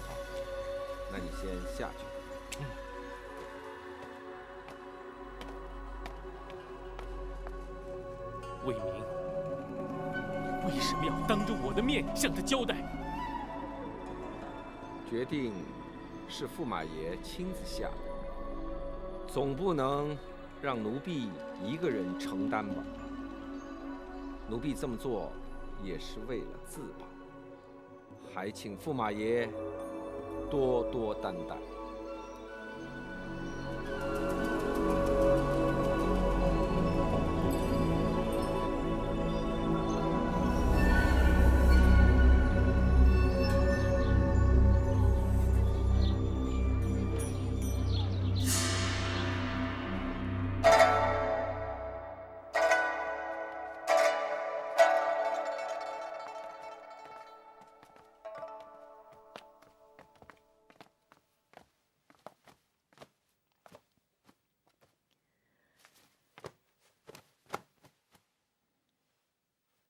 S4: 好，那你先下去。
S3: 魏明，你为什么要当着我的面向他交代？
S4: 决定是驸马爷亲自下的，总不能让奴婢一个人承担吧？奴婢这么做也是为了自保，还请驸马爷多多担待。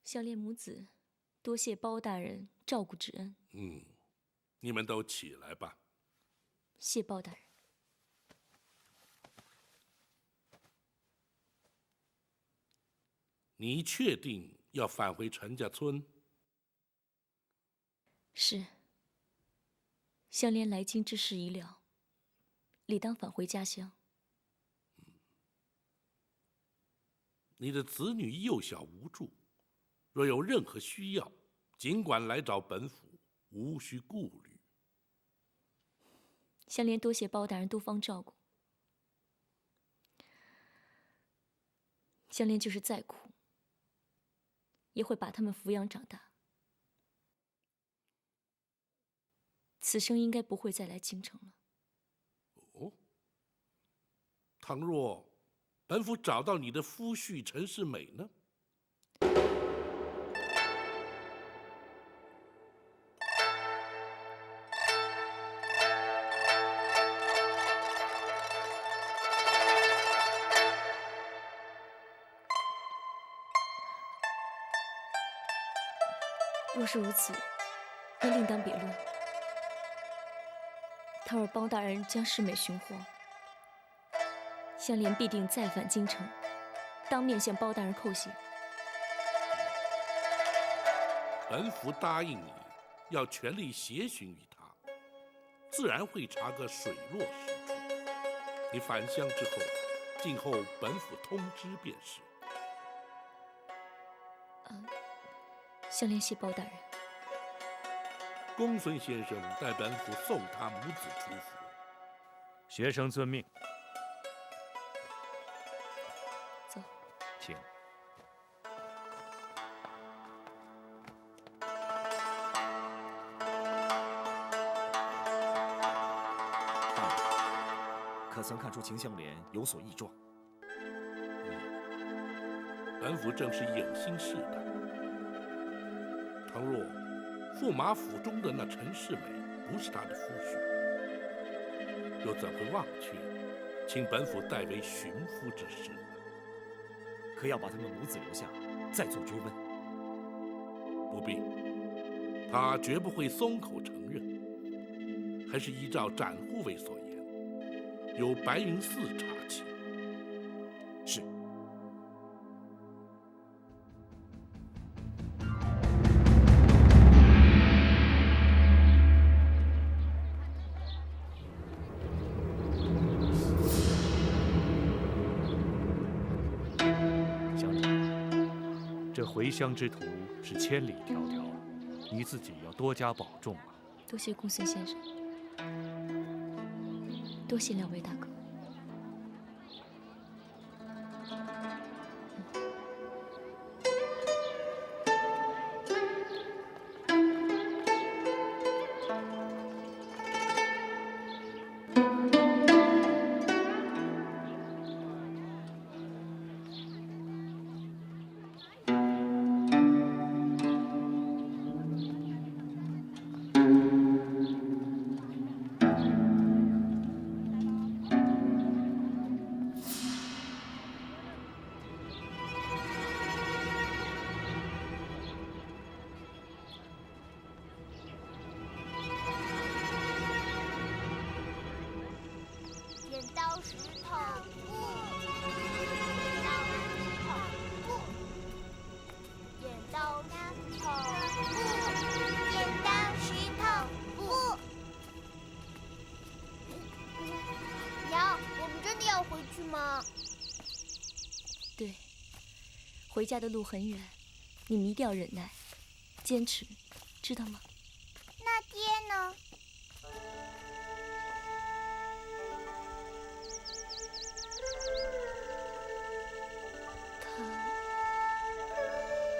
S1: 香莲母子，多谢包大人照顾之恩。
S7: 你们都起来吧。
S1: 谢包大人。
S7: 你确定要返回陈家村？
S1: 是。香莲来京之事已了，理当返回家乡。
S7: 你的子女幼小无助，若有任何需要，尽管来找本府，无需顾虑。
S1: 香莲多谢包大人多方照顾。香莲就是再苦，也会把他们抚养长大。此生应该不会再来京城了。
S7: 哦，倘若本府找到你的夫婿陈世美呢？
S1: 若是如此，那另当别论。倘若包大人将世美寻获，香莲必定再返京城，当面向包大人叩谢。
S7: 本府答应你，要全力协寻于他，自然会查个水落石出。你返乡之后，静候本府通知便是。
S1: 香莲谢包大人。
S7: 公孙先生代本府送他母子出府。
S2: 学生遵命。
S1: 走，
S2: 请。
S10: 大人，可曾看出秦香莲有所异状？
S7: 本府正是有心试探。倘若驸马府中的那陈世美不是他的夫婿，又怎会忘却请本府代为寻夫之事呢？
S10: 可要把他们母子留下，再做追问。
S7: 不必，他绝不会松口承认。还是依照展护卫所言，由白云寺查起。
S10: 是。
S2: 小李，这回乡之途是千里迢迢，你自己要多加保重啊。
S1: 多谢公孙先生，多谢两位大哥。
S8: 剪刀石头布，剪刀石头布，剪刀石头布。娘，我们真的要回去吗？
S1: 对，回家的路很远，你们一定要忍耐，坚持，知道吗？
S8: 那爹呢？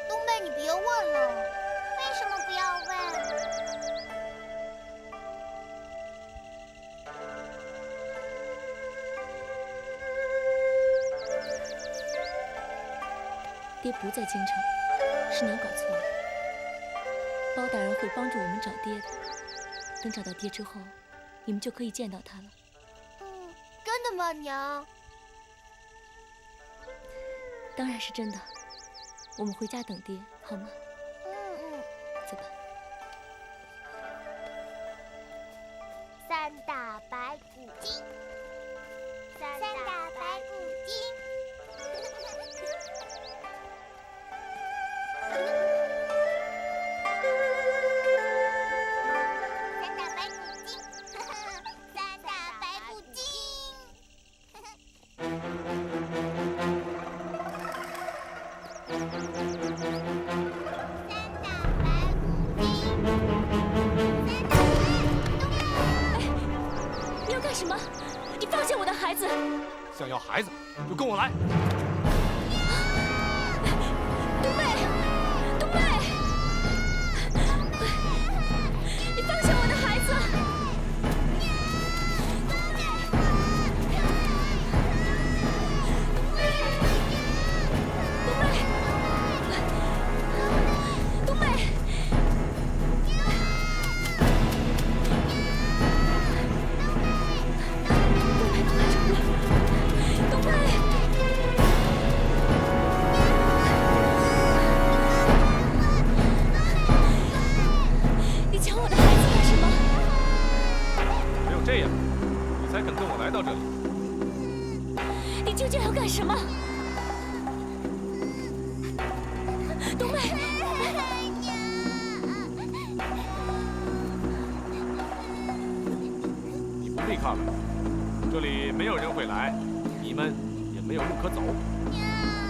S8: 东贝，你别问了。为什么不要问？
S1: 爹不在京城，是娘搞错了。包大人会帮助我们找爹的。等找到爹之后，你们就可以见到他了。
S8: 真的吗，娘？
S1: 当然是真的。我们回家等爹，好吗？走吧。
S8: 三打白骨精，三打白骨精。三打白骨精，三打白骨精。
S1: 你要干什么？你放下我的孩子！
S11: 想要孩子，就跟我来。
S1: 东贝，东贝，你放下我的孩子！东贝，你抢我的孩子干什么？
S11: 只有这样，你才肯跟我来到这里。
S1: 你究竟要干什么？东贝，
S11: 你不必看了，这里没有人会来，你们也没有路可走。
S8: 娘。